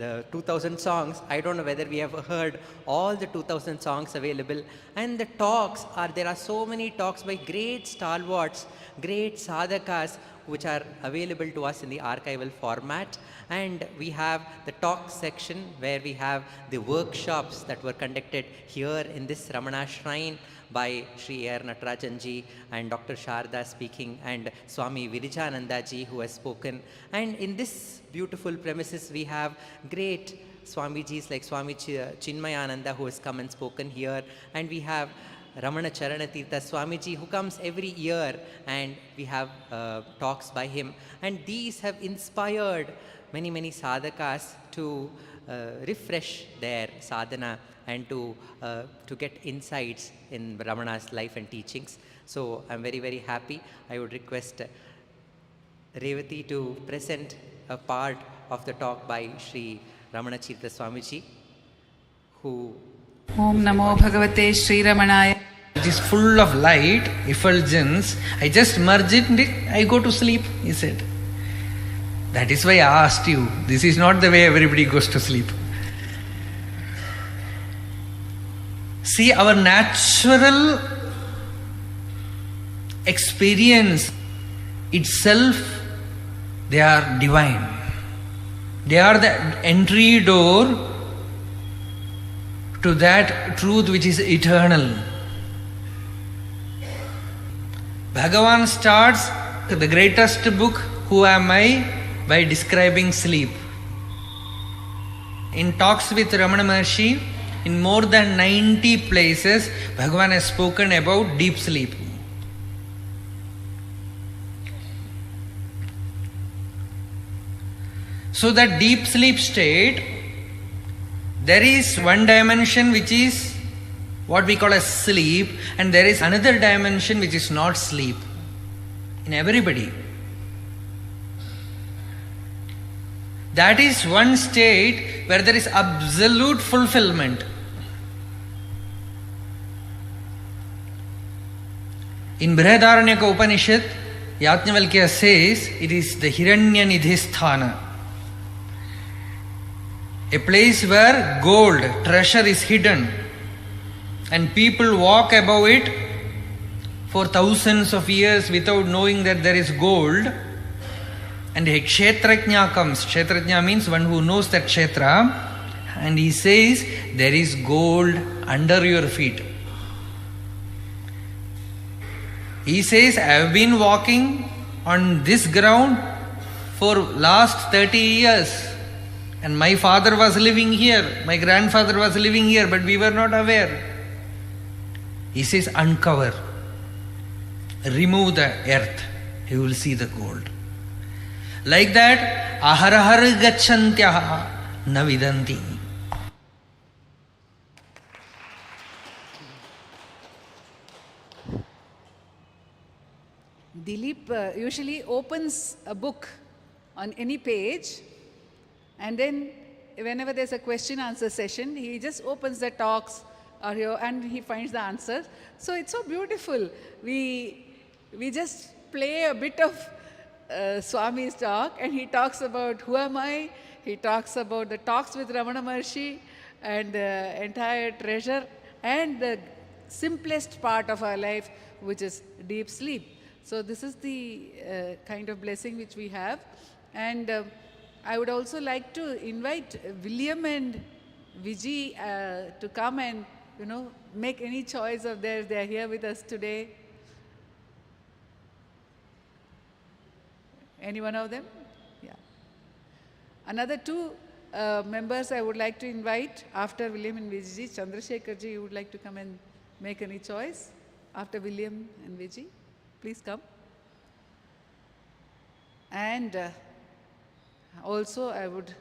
the 2000 songs. I don't know whether we have heard all the 2000 songs available, and the talks there are so many talks by great stalwarts, great sadhakas, which are available to us in the archival format. And we have the talk section where we have the workshops that were conducted here in this Ramana shrine by Sri A.R. Natarajan ji and Dr. Sharda speaking, and Swami Virijananda ji who has spoken. And in this beautiful premises we have great Swamijis like Swami Chinmayananda who has come and spoken here, and we have Ramana Charanatirtha Swamiji who comes every year, and we have talks by him, and these have inspired many sadhakas to refresh their sadhana and to get insights in Ramana's life and teachings. So I'm very happy. I would request Revati to present a part of the talk by Sri Ramanacentre Swamiji, who Om Namo Bhagavate Sri Ramanaya. It is full of light, effulgence. I just merge it and I go to sleep, he said. That is why I asked you. This is not the way everybody goes to sleep. See, our natural experience itself, they are divine. They are the entry door to that truth which is eternal. Bhagavan starts the greatest book, Who Am I?, by describing sleep. In talks with Ramana Maharshi, in more than 90 places, Bhagavan has spoken about deep sleep. So that deep sleep state, there is one dimension which is what we call as sleep, and there is another dimension which is not sleep. in everybody. That is one state where there is absolute fulfillment. In Brihadaranyaka Upanishad, Yajnavalkya says it is the Hiranyanidhisthana, a place where gold, treasure is hidden, and people walk above it for thousands of years without knowing that there is gold. And a Kshetrajna comes. Kshetrajna means one who knows that Kshetra, and he says there is gold under your feet. He says, I have been walking on this ground for last 30 years, and my father was living here, my grandfather was living here, but we were not aware. He says, uncover, remove the earth, you will see the gold. Like that, aharahar gacchantyaha na vidanti. Dilip usually opens a book on any page, and then whenever there's a question answer session, he just opens the talks and he finds the answers. So it's so beautiful. We just play a bit of Swami's talk, and he talks about who am I, he talks about the talks with Ramana Maharshi and the entire treasure and the simplest part of our life, which is deep sleep. So this is the kind of blessing which we have. And I would also like to invite William and Vijay to come and, make any choice of theirs. They are here with us today. Any one of them? Yeah. Another two members I would like to invite after William and Vijay. Chandrasekharji, you would like to come and make any choice after William and Vijay? Please come. And also I would,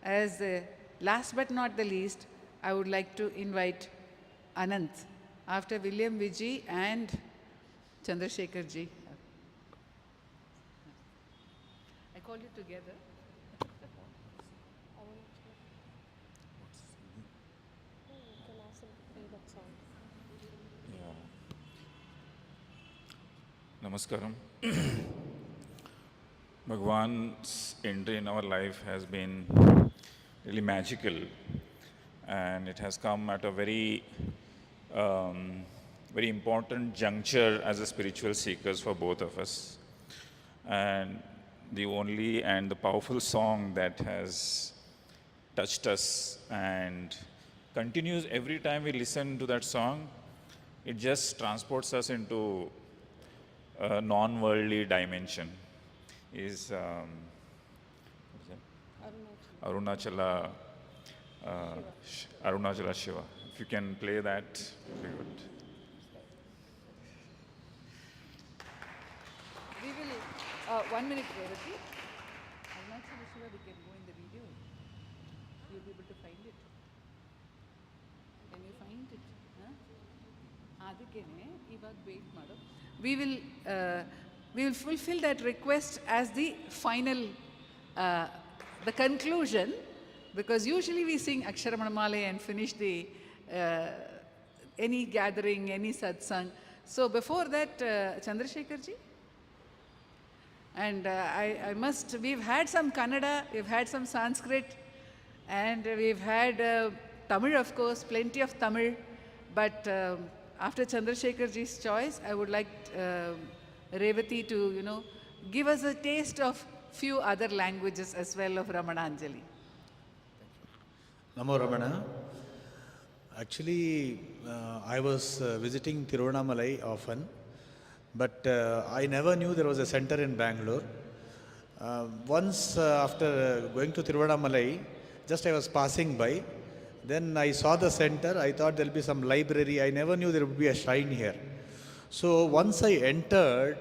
as the last but not the least, I would like to invite Anant after William, Vijay and Chandrasekharji. I call you together. Namaskaram. Bhagwan's entry in our life has been really magical, and it has come at a very important juncture as a spiritual seekers for both of us. And the only and the powerful song that has touched us and continues every time we listen to that song, it just transports us into a non-worldly dimension. Is Arunachala, Arunachala Shiva. If you can play that, very good. We will, 1 minute, Revati. Arunachala Shiva, we can go in the video. You'll be able to find it. Can you find it? Adikene, ivad wait mado. We will fulfill that request as the final, the conclusion, because usually we sing Aksharamanamale and finish the any gathering, any satsang. So before that, Chandrasekharji, and we've had some Kannada, we've had some Sanskrit, and we've had Tamil, of course, plenty of Tamil, but after Chandrasekharji's choice, I would like Revati to, give us a taste of few other languages as well of Ramananjali. Namo Ramana. Actually, I was visiting Tiruvannamalai often, but I never knew there was a center in Bangalore. Once after going to Tiruvannamalai, just I was passing by, then I saw the center, I thought there will be some library, I never knew there would be a shrine here. So once I entered,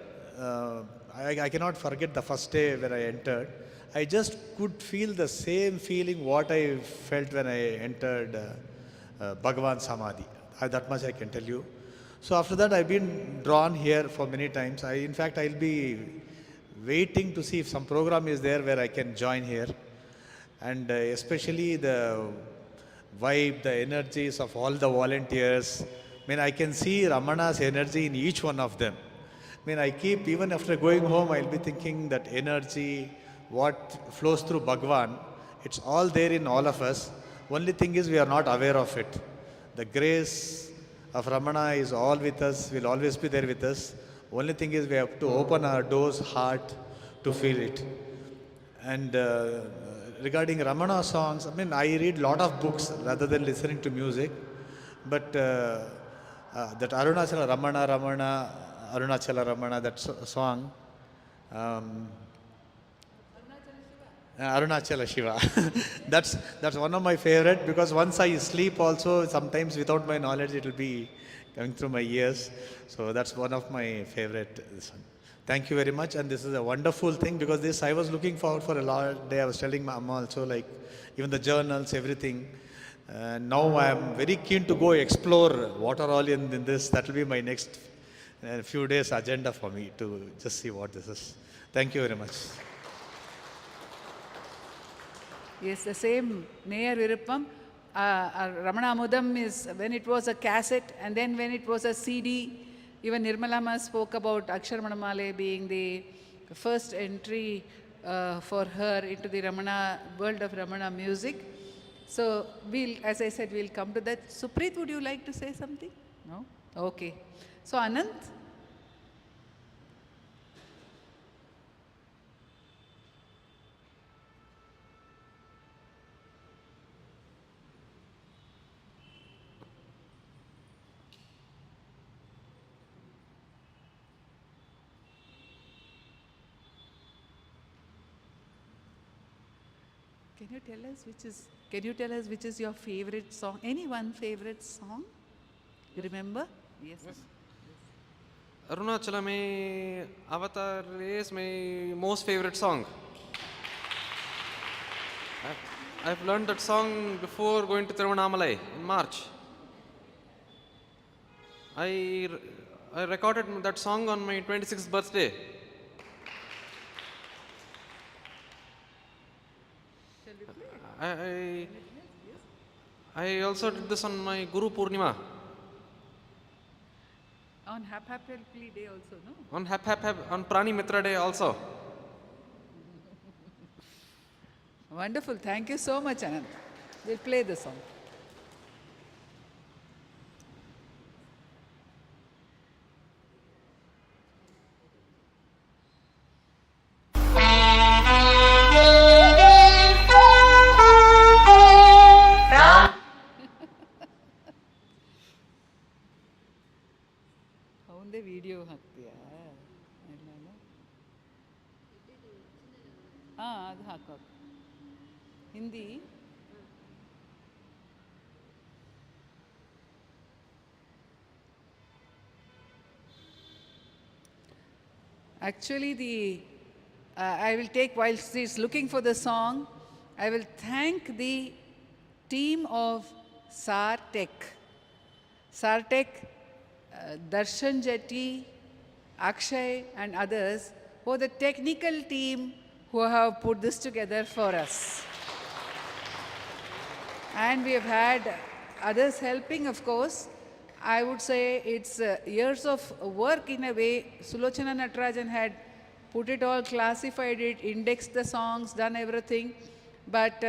I cannot forget the first day when I entered. I just could feel the same feeling what I felt when I entered Bhagavan Samadhi. That much I can tell you. So after that, I've been drawn here for many times. In fact, I'll be waiting to see if some program is there where I can join here. And especially the vibe, the energies of all the volunteers. I mean, I can see Ramana's energy in each one of them. I mean, I keep, even after going home, I'll be thinking that energy, what flows through Bhagwan, it's all there in all of us. Only thing is we are not aware of it. The grace of Ramana is all with us, will always be there with us. Only thing is we have to open our doors, heart to feel it. And regarding Ramana songs, I mean, I read a lot of books rather than listening to music. But that Arunachala, Ramana, Arunachala, Ramana, that song, Arunachala Shiva. that's one of my favorite, because once I sleep also, sometimes without my knowledge, it will be coming through my ears. So that's one of my favorite. Thank you very much. And this is a wonderful thing, because this I was looking forward for a lot day. I was telling my Amma also, like even the journals, everything. Now I am very keen to go explore what are all in this. That will be my next few days agenda for me, to just see what this is. Thank you very much. Yes, the same Neyar Viruppam. Ramana Amudam is when it was a cassette, and then when it was a CD. Even Nirmalama spoke about Aksharamana being the first entry for her into the Ramana world of Ramana music. So as I said, we'll come to that. Supreet, would you like to say something? No? Okay. So Anant? Can you tell us which is your favorite song? Any one favorite song? You remember? Yes. Arunachala mein Avatar is my most favorite song. I've learned that song before going to Tiruvannamalai in March. I recorded that song on my 26th birthday. I also did this on my Guru Purnima. On Happy Day also, no? On Prani Mitra Day also. Wonderful. Thank you so much, Anand. We'll play the song. Video ಹಾಕ್ತೀಯಾ ಅದು ಹಾಕು Hindi Actually, I will take, while she's looking for the song, I will thank the team of Sartek. Sartek, Darshan Jetty, Akshay and others, who are the technical team who have put this together for us. And we have had others helping, of course. I would say it's years of work in a way. Sulochana Natarajan had put it all, classified it, indexed the songs, done everything. But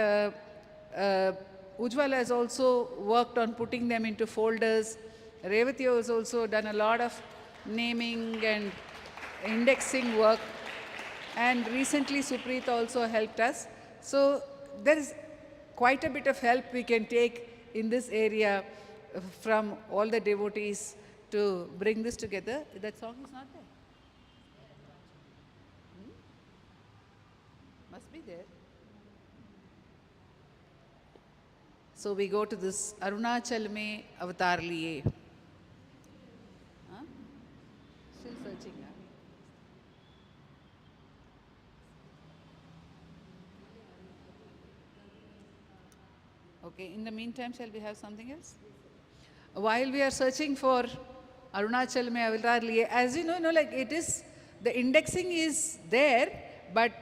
Ujjwala has also worked on putting them into folders. Revati has also done a lot of naming and indexing work. And recently Supreet also helped us. So there is quite a bit of help we can take in this area from all the devotees to bring this together. That song is not there. Must be there. So we go to this Arunachala mein avatar liye. Still searching. Okay, in the meantime, shall we have something else? While we are searching for Arunachala mein avatar liye. As you know, like it is, the indexing is there, but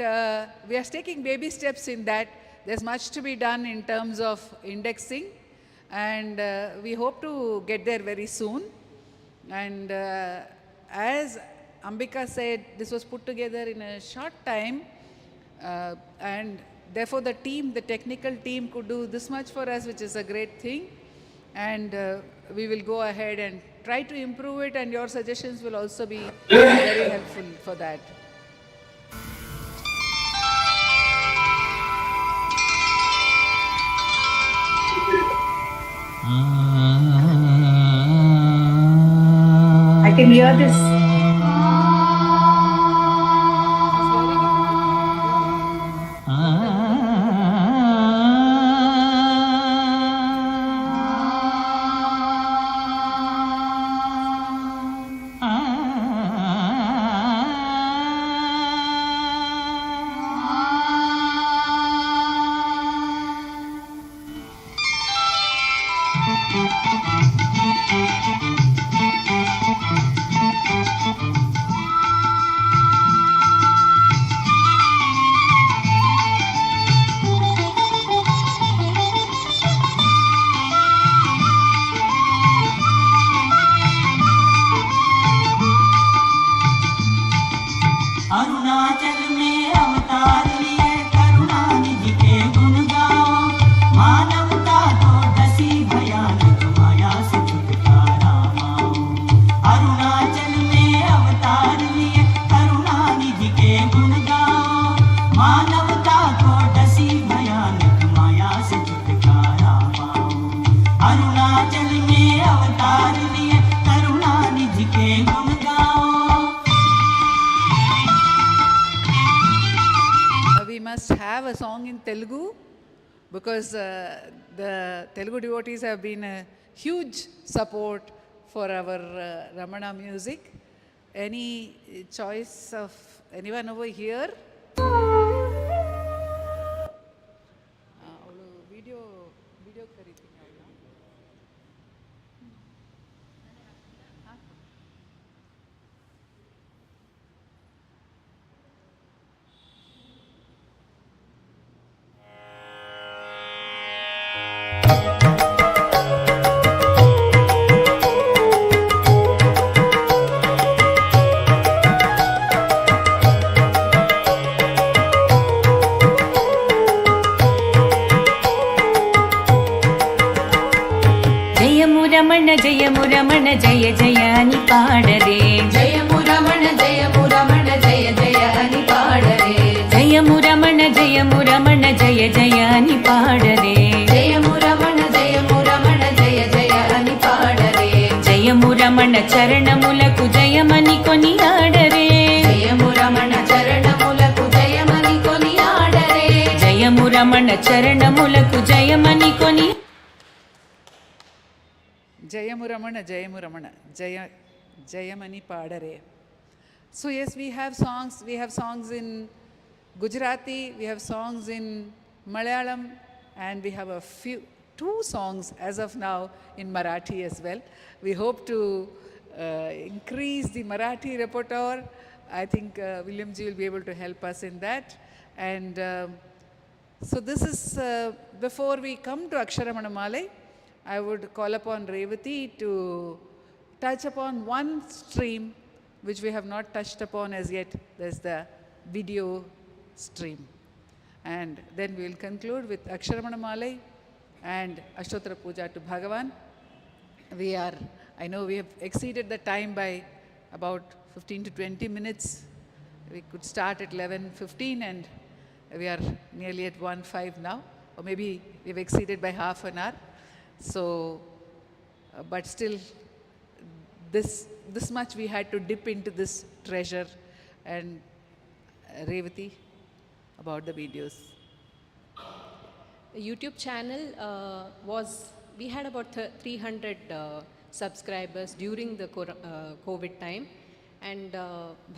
we are taking baby steps in that. There's much to be done in terms of indexing, and we hope to get there very soon. And as Ambika said, this was put together in a short time, and therefore the team, the technical team could do this much for us, which is a great thing. And we will go ahead and try to improve it, and your suggestions will also be very helpful for that. I can hear this. Arunachal में अवतार लिए करुणा निधि के गुण गाओ मानवता को डसी भयानक माया से छुटकारा पाओ अरुणाचल में अवतार लिए करुणा निधि के गुण गाओ मानवता को डसी भयानक माया से छुटकारा पाओ अरुणाचल में अवतार लिए करुणा निधि के गुण गाओ. We must have a song in Telugu, because the Telugu devotees have been a huge support for our Ramana music. Any choice of anyone over here? video kari thi avla. Ramana జయము రమణ జయ జయ అని పాడరే జయము రమణ జయము రమణ జయ జయ అని పాడరే జయము రమణ జయము రమణ జయ జయ అని పాడరే జయము రమణ జయము రమణ జయ జయ అని పాడరే జయము రమణ చరణములకు జయమని కొనియాడరే జయము రమణ చరణములకు జయమని కొనియాడరే జయము రమణ చరణములకు జయమని కొని Jayamuramana, Jayamuramana, Jayamani Padare. So yes, we have songs. We have songs in Gujarati, we have songs in Malayalam, and we have two songs as of now in Marathi as well. We hope to increase the Marathi repertoire. I think William ji will be able to help us in that. And so this is, before we come to Aksharamanamale, I would call upon Revati to touch upon one stream which we have not touched upon as yet. There's the video stream. And then we will conclude with Aksharamanamale and Ashtottara Puja to Bhagavan. I know we have exceeded the time by about 15 to 20 minutes. We could start at 11:15 and we are nearly at 1:05 now. Or maybe we've exceeded by half an hour. So, but still, this much we had to dip into this treasure. And Revati, about the videos. The YouTube channel we had about 300 subscribers during the COVID time, and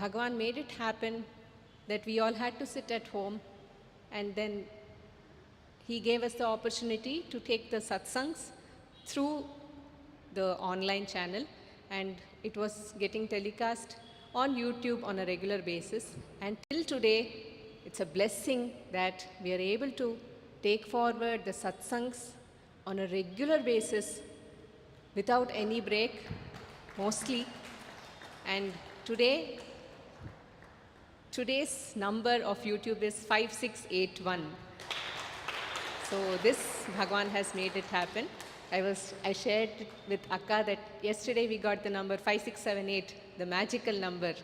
Bhagavan made it happen that we all had to sit at home, and then he gave us the opportunity to take the satsangs through the online channel, and it was getting telecast on YouTube on a regular basis. And till today, it's a blessing that we are able to take forward the satsangs on a regular basis without any break, mostly. And today's number of YouTube is 5681. So this Bhagwan has made it happen. I shared with Akka that yesterday we got the number 5678, the magical number.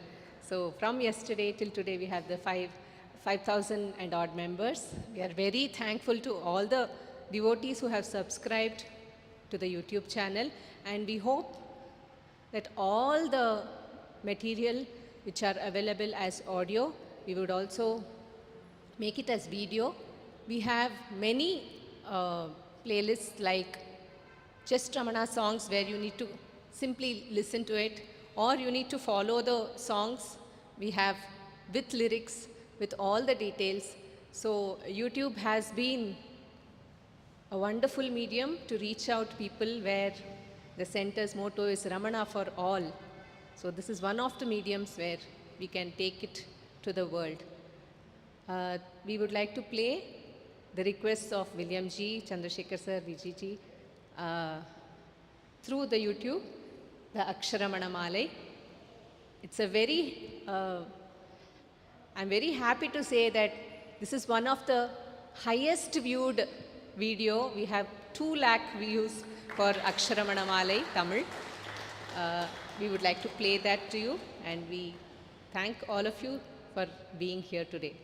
So from yesterday till today we have the 5,000 and odd members. We are very thankful to all the devotees who have subscribed to the YouTube channel, and we hope that all the material which are available as audio, we would also make it as video. We have many playlists like just Ramana songs where you need to simply listen to it, or you need to follow the songs we have with lyrics, with all the details. So YouTube has been a wonderful medium to reach out people where the center's motto is Ramana for all. So this is one of the mediums where we can take it to the world. We would like to play the requests of William G, Chandrasekhar sir, Vijay ji, through the YouTube, the Aksharamana Malai. It's a very, I'm very happy to say that this is one of the highest viewed video. We have 2 lakh views for Aksharamana Malai, Tamil. We would like to play that to you, and we thank all of you for being here today.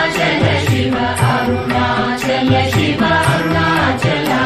Arunachala, Arunachala, Arunachala,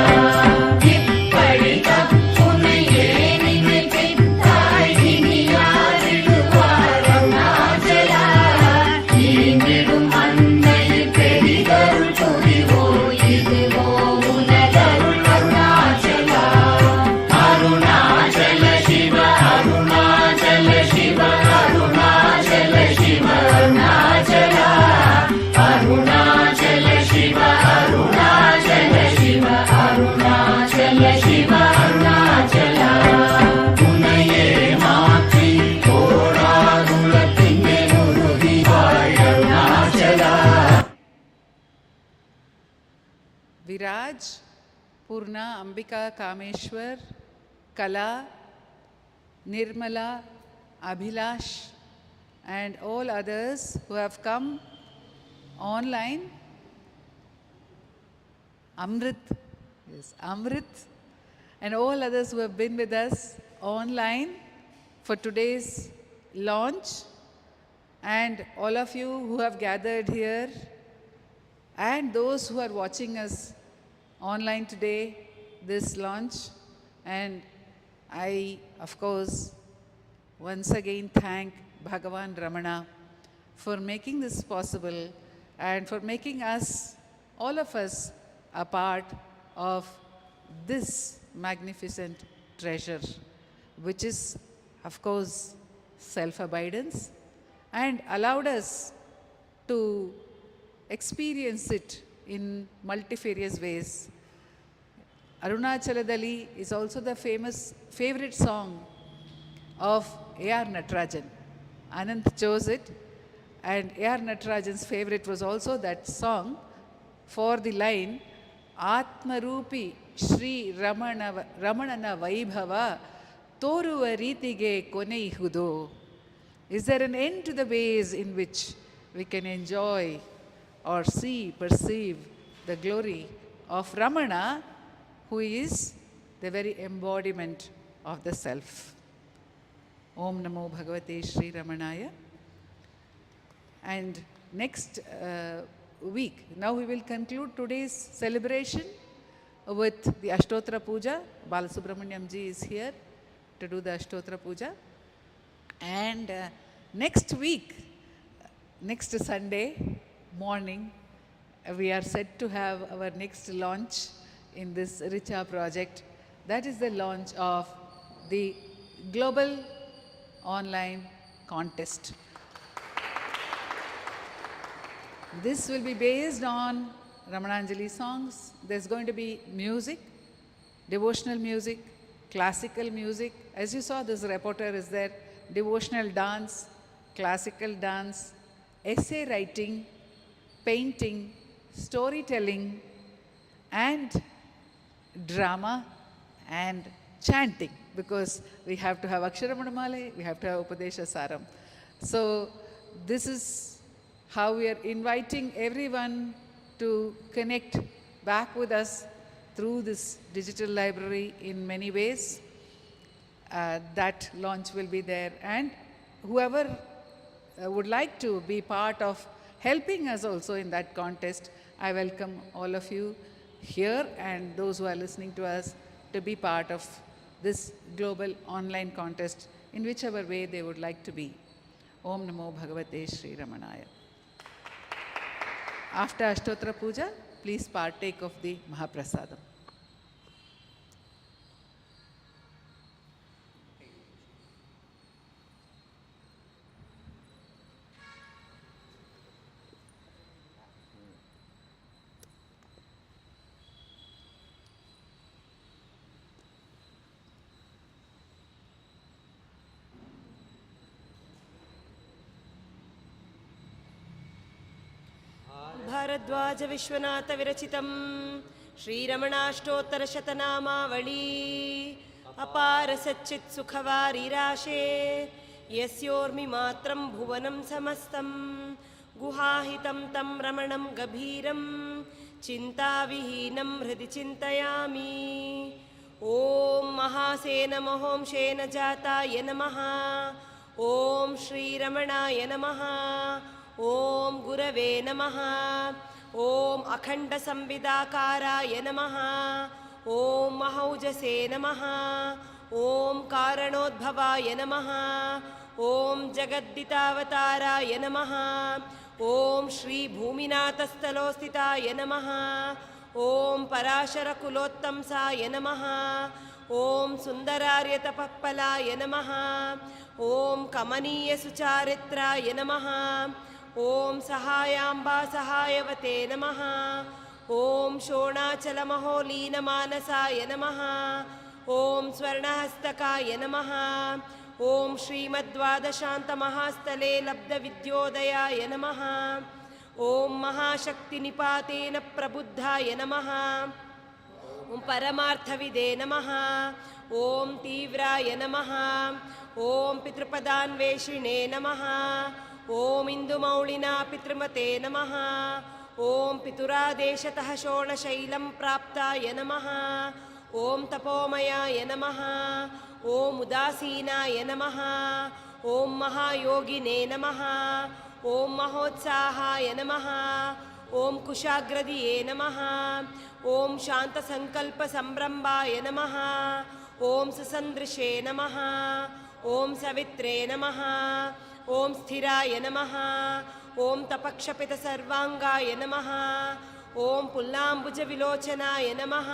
Viraj, Purna, Ambika, Kameshwar, Kala, Nirmala, Abhilash, and all others who have come online. Amrit, yes, Amrit, and all others who have been with us online for today's launch, and all of you who have gathered here, and those who are watching us online today, this launch. And I, of course, once again thank Bhagavan Ramana for making this possible and for making us, all of us, a part of this magnificent treasure, which is, of course, self-abidance, and allowed us to experience it in multifarious ways. Arunachaladali is also the favorite song of A.R. Natarajan. Anand chose it, and A.R. Natarajan's favorite was also that song for the line, Atmarupi Shri Ramanana Vaibhava Toruva Ritige Koneihudo. Is there an end to the ways in which we can enjoy or see, perceive the glory of Ramana, who is the very embodiment of the self? Om Namo Bhagavate Shri Ramanaya. And next week, now we will conclude today's celebration with the Ashtottara Puja. Balasubramanyam ji is here to do the Ashtottara Puja. And next week, next Sunday morning, we are set to have our next launch in this RICHAA project. That is the launch of the Global Online Contest. This will be based on Ramananjali songs. There's going to be music, devotional music, classical music. As you saw, this repertoire is there. Devotional dance, classical dance, essay writing, painting, storytelling, and drama and chanting, because we have to have Aksharamanamale, we have to have Upadesha Saram. So this is how we are inviting everyone to connect back with us through this digital library in many ways. That launch will be there, and whoever would like to be part of helping us also in that contest, I welcome all of you here and those who are listening to us to be part of this global online contest in whichever way they would like to be. Om Namo Bhagavate Shri Ramanaya. After Ashtottara Puja, please partake of the Mahaprasadam. Bhardwaj Vishwanath विरचितं श्रीरमणाष्टोत्तर शतनामावली अपार सच्चित् सुखवारिराशे यस्योर्मि मात्रं भुवनं समस्तं गुहाहितं तं रमणं गभीरं चिन्ताविहीनं हृदि चिन्तयामि। ॐ महासेन महोंशेन जाताय नमः। ॐ श्रीरमणाय नमः। ॐ गुरवे नमः। ॐ अखण्डसंविदाकाराय नमः। ॐ महौजसे नमः। ॐ कारणोद्भवाय नमः। ॐ जगद्दितावताराय नमः। ॐ श्रीभूमिनाथस्थलोस्थिताय नमः। ॐ पराशरकुलोत्तंसाय नमः। ॐ सुन्दरार्यतपःफलाय नमः। ॐ कमनीयसुचारित्राय नमः। ॐ सहायाम्बा सहायवते नमः। ॐ शोणाचलमहोलीनमानसाय नमः। ॐ स्वर्णहस्तकाय नमः। ॐ श्रीमद्वादशान्तमहास्थले लब्धविद्योदयाय नमः। ॐ महाशक्तिनिपातेन प्रबुद्धाय नमः ॐ परमार्थविदे नमः ॐ तीव्राय नमः ॐ पितृपदान्वेषिणे नमः ॐ इन्दुमौलिना पितृमते नमः ॐ पितुरादेशतः शोणशैलं प्राप्ताय नमः ॐ तपोमयाय नमः ॐ उदासीनाय नमः ॐ महायोगिने नमः ॐ महोत्साहाय नमः ॐ कुशाग्रदिये नमः ॐ शान्तसङ्कल्पसम्भ्रम्भाय नमः ॐ सुसन्दृशे नमः ॐ सवित्रे नमः ॐ स्थिराय नमः ॐ तपक्षपितसर्वाङ्गाय नमः ॐ पुल्लाम्बुजविलोचनाय नमः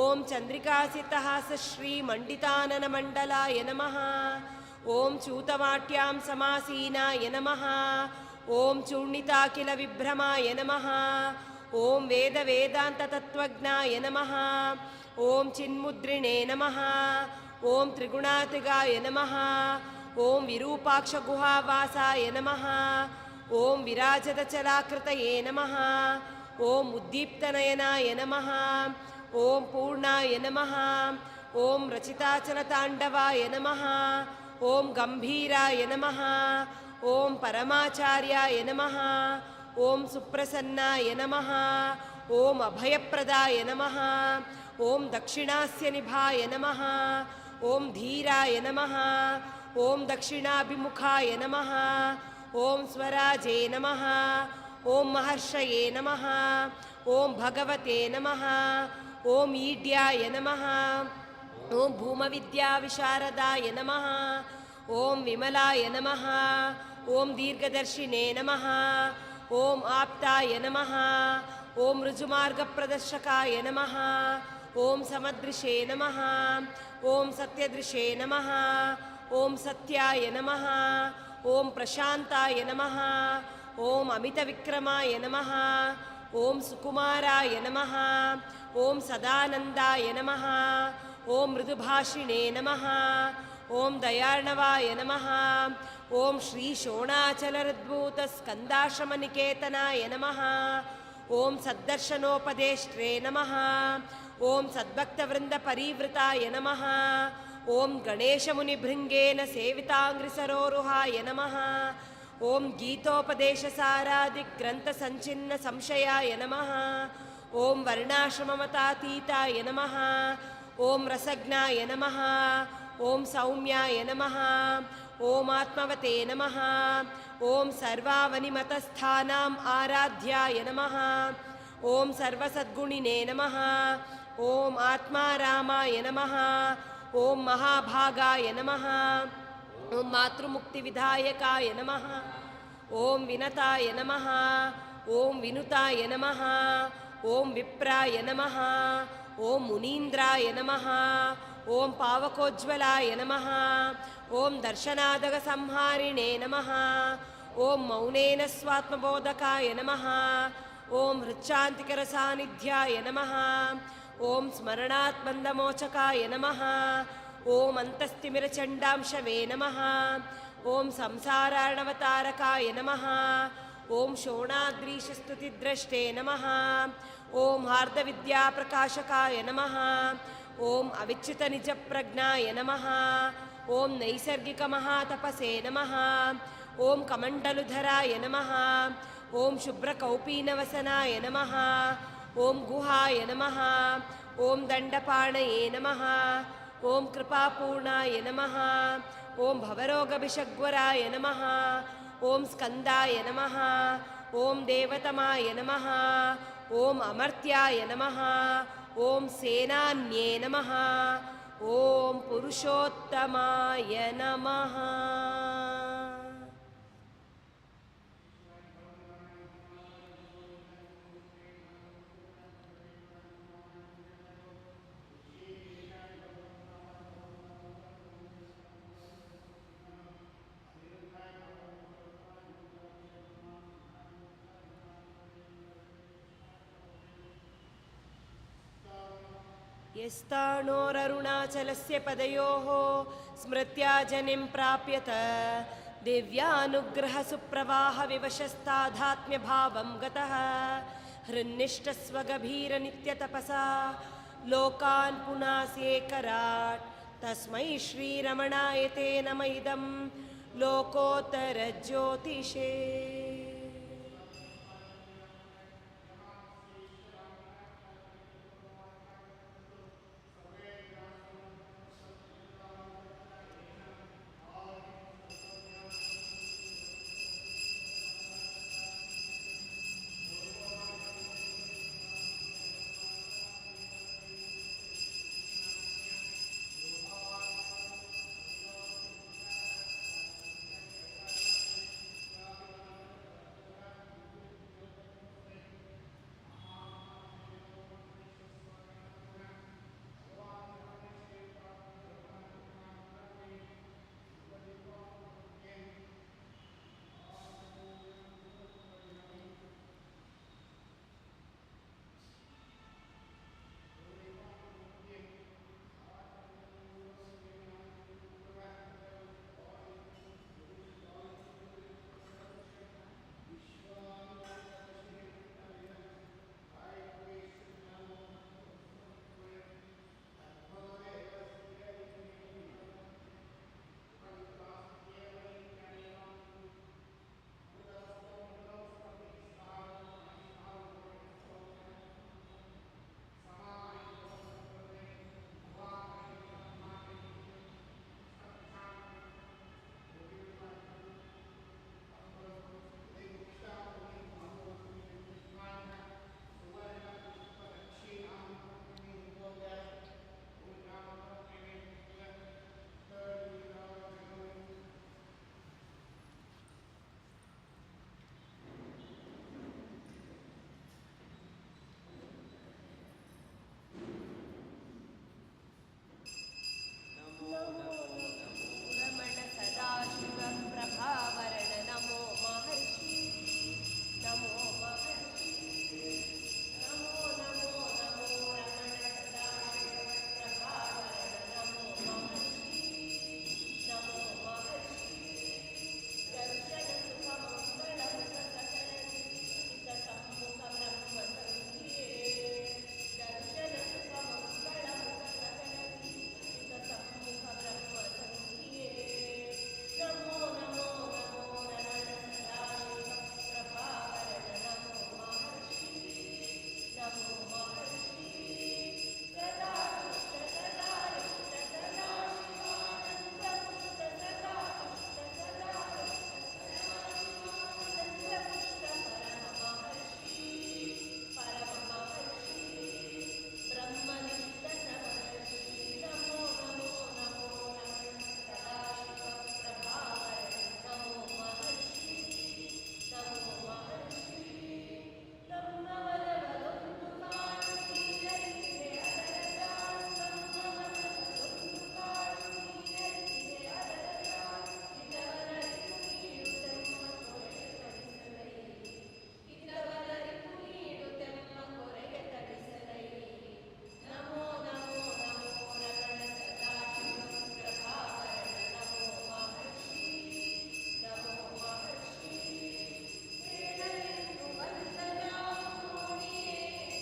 ॐ चन्द्रिकासितहासश्रीमण्डिताननमण्डलाय नमः ॐ चूतवाट्यां समासीनाय नमः ॐ चूर्णिताखिलविभ्रमाय नमः ॐ वेदवेदान्ततत्त्वज्ञाय नमः ॐ चिन्मुद्रिणे नमः ॐ त्रिगुणातिगाय नमः ॐ विरूपाक्षगुहावासाय नमः ॐ विराजतचलाकृतये नमः ॐ उद्दीप्तनयनाय नमः ॐ पूर्णाय नमः ॐ रचिताचलताण्डवाय नमः ॐ गम्भीराय नमः ॐ परमाचार्याय नमः ॐ सुप्रसन्नाय नमः ॐ अभयप्रदाय नमः ॐ दक्षिणास्य निभाय नमः ॐ धीराय नमः ॐ दक्षिणाभिमुखाय नमः ॐ स्वराजे नमः ॐ महर्षये नमः ॐ भगवते नमः ॐ ईड्याय नमः ॐ भूमविद्याविशारदाय नमः ॐ विमलाय नमः ॐ दीर्घदर्शिने नमः ॐ आप्ताय नमः ॐ ऋजुमार्गप्रदर्शकाय नमः ॐ समदृशे नमः ॐ सत्यदृशे नमः ॐ सत्याय नमः ॐ प्रशान्ताय नमः ॐ अमितविक्रमाय नमः ॐ सुकुमाराय नमः ॐ सदानन्दाय नमः ॐ मृदुभाषिणे नमः ॐ दयार्णवाय नमः ॐ श्रीशोणाचलरद्भूतस्कन्दाश्रमनिकेतनाय नमः ॐ सद्दर्शनोपदेष्ट्रे नमः ॐ सद्भक्तवृन्दपरिवृताय नमः ॐ गणेशमुनिभृङ्गेन सेविताङ्घ्रिसरोरुहाय नमः ॐ गीतोपदेशसारादिग्रन्थसञ्चिन्नसंशयाय नमः ॐ वर्णाश्रममतातीताय नमः ॐ रसज्ञाय नमः ॐ सौम्याय नमः ॐ आत्मवते नमः ॐ सर्वावनिमतस्थानाम् आराध्याय नमः ॐ सर्वसद्गुणिने नमः ॐ आत्मारामाय नमः ॐ महाभागाय नमः ॐ मातृमुक्तिविधायकाय नमः ॐ विनताय नमः ॐ विनुताय नमः ॐ विप्राय नमः ॐ मुनीन्द्राय नमः ॐ पावकोज्ज्वलाय नमः ॐ दर्शनादगसंहारिणे नमः ॐ मौनेन स्वात्मबोधकाय नमः ॐ हृच्छान्तिकरसान्निध्याय नमः ॐ स्मरणात्मन्दमोचकाय नमः ॐ अन्तस्तिमिरचण्डांशवे नमः ॐ संसारार्णवतारकाय नमः ॐ शोणाद्रीशस्तुतिद्रष्टे नमः ॐ हार्दविद्याप्रकाशकाय नमः ॐ अविच्युतनिजप्रज्ञाय नमः ॐ नैसर्गिकमहातपसे नमः ॐ कमण्डलुधराय नमः ॐ शुभ्रकौपीनवसनाय नमः ॐ गुहाय नमः ॐ दण्डपाणये नमः ॐ कृपापूर्णाय नमः ॐ भवरोगभिषग्वराय नमः ॐ स्कन्दाय नमः ॐ देवतमाय नमः ॐ अमर्त्याय नमः ॐ सेनान्ये नमः ॐ पुरुषोत्तमाय नमः यस्ताणोररुणाचलस्य पदयोः स्मृत्या जनिं प्राप्यत देव्यानुग्रहसुप्रवाहविवशस्ताधात्म्यभावं गतः हृन्निष्ठस्वगभीरनित्यतपसा लोकान् पुनास्येकराट् तस्मै श्रीरमणाय ते नम इदं लोकोत्तरज्योतिषे. रमण सदाशिव प्रभावरण नमो महर्षि नमो महर्षि नमो नमो नमो रमण सदाशिव प्रभावरण नमो महर्षि नमो महर्षि दर्शन सुख मंगल मुख सकल विदित सम्मुख ब्रह्म संख्ये दर्शन सुख मंगल मुख सकल विदित सम्मुख ब्रह्म संख्ये नमो नमो नमो रमण सदाशिव प्रभावरण नमो महर्षि नमो महर्षि सदा पुष्ट सदा रुष्ट सदा शिवानंद पुष्ट सदा पुष्ट सदा रुष्ट सदा शिवानंद पुष्ट परम महर्षि ब्रह्मनिष्ठ समर्षि नमो नमो नमो रमण सदाशिव प्रभावरण नमो महर्षि नमो महर्षि नमवलवलुंदु काणु नीररिगे ಅದರಜಾಣ್ ನಮ್ಮವಲವಲುಂದು ಕಾಣು ನೀರರಿगे ಅದರಜಾಣ್ ಇದವಲರಿಗೂ ನೀಡುತ್ತೆಮ್ಮ ಕೊರೆಗೆ ತಡಿಸಲೈ ಇದವಲರಿಗೂ ನೀಡುತ್ತೆಮ್ಮ ಕೊರೆಗೆ ತಡಿಸಲೈ ನಮೋ ನಮೋ ನಮೋ ರಮಣ ಸದಾಶಿವ ಪ್ರಭಾವರಣ ನಮೋ ಮಹರ್ಷಿ ನಮೋ ಮಹರ್ಷಿ ಬೇಡಲೆಂದು ಬಂದನಾವು ನೋಡಿಯೇ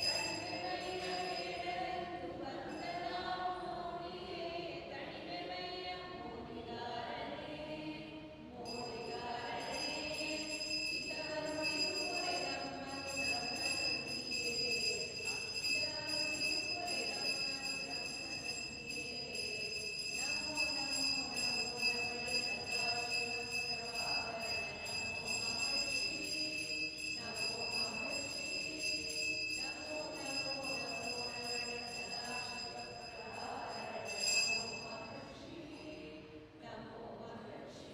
ಕಡಿಮೆ ಮೈಯ ಬೇಡಲೆಂದು ಬಂದನಾವು ನೋಡಿಯೇ ಕಡಿಮೆ ಮೈಯ ಮೋಡಿಗಾರನೇ ಮೋಡಿಗಾರನೇ ಇತವರುಳಿದು ಕೊರೆದಮ್ಮನು ಬ್ರಹ್ಮ ಸಂಖ್ಯೆ ಇತವರುಳಿದು ಕೊರೆದಮ್ಮನು ಬ್ರಹ್ಮ ಸಂಖ್ಯೆ ನಮೋ ನಮೋ ನಮೋ ರಮಣ ಸದಾಶಿವ ಪ್ರಭಾವರಣ ನಮೋ ಮಹರ್ಷಿ ನಮೋ ಮಹರ್ಷಿ ನಮೋ ನಮೋ ನಮೋ ರಮಣ ಸದಾಶಿವ ಪ್ರಭಾವರಣ ನಮೋ ಮಹರ್ಷಿ ನಮೋ ಮಹರ್ಷಿ.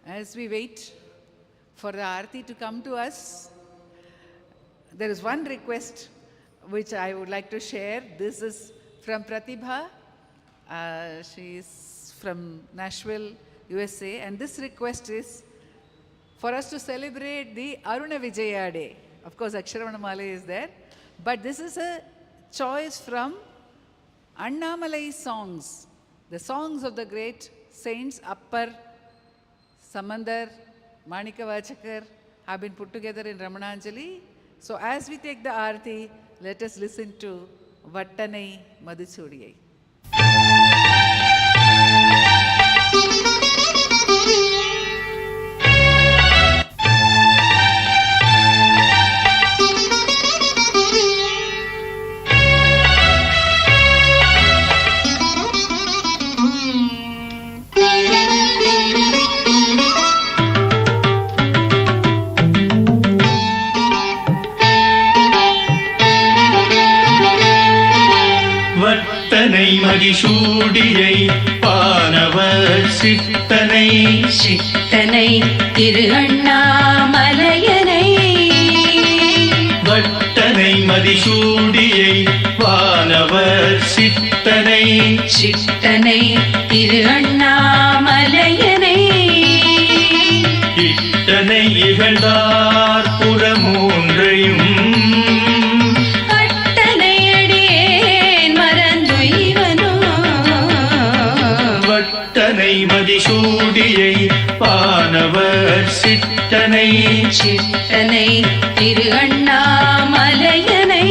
As we wait for the Aarti to come to us, there is one request which I would like to share. This is from Pratibha. She is from Nashville, USA, and this request is for us to celebrate the Aruna Vijaya Day. Of course, Aksharavana Mala is there, but this is a choice from Annamalai songs, the songs of the great saints Appar, Samandar, Manikavachakar have been put together in Ramananjali. So as we take the Aarti, let us listen to Vattanai Madhusudiyai. வட்டனை மதிசூடியை பானவர் சித்தனை சித்தனை திரு அண்ணாமலையனை வட்டனை மதிசூடியை வானவர் சித்தனை சித்தனை திரு அண்ணாமலையனை இட்டனை இகழ்ந்தார் புறமூன்றையும் மதிசூடியை பானவர் சித்தனை சித்தனை திரு அண்ணாமலையனை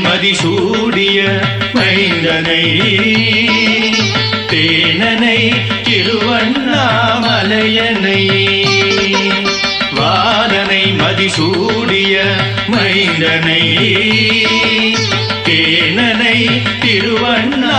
மதிசூடிய மைந்தனை தேனனை திருவண்ணாமலையனை வானனை மதிசூடிய மைந்தனை தேனனை திருவண்ணாமலையனை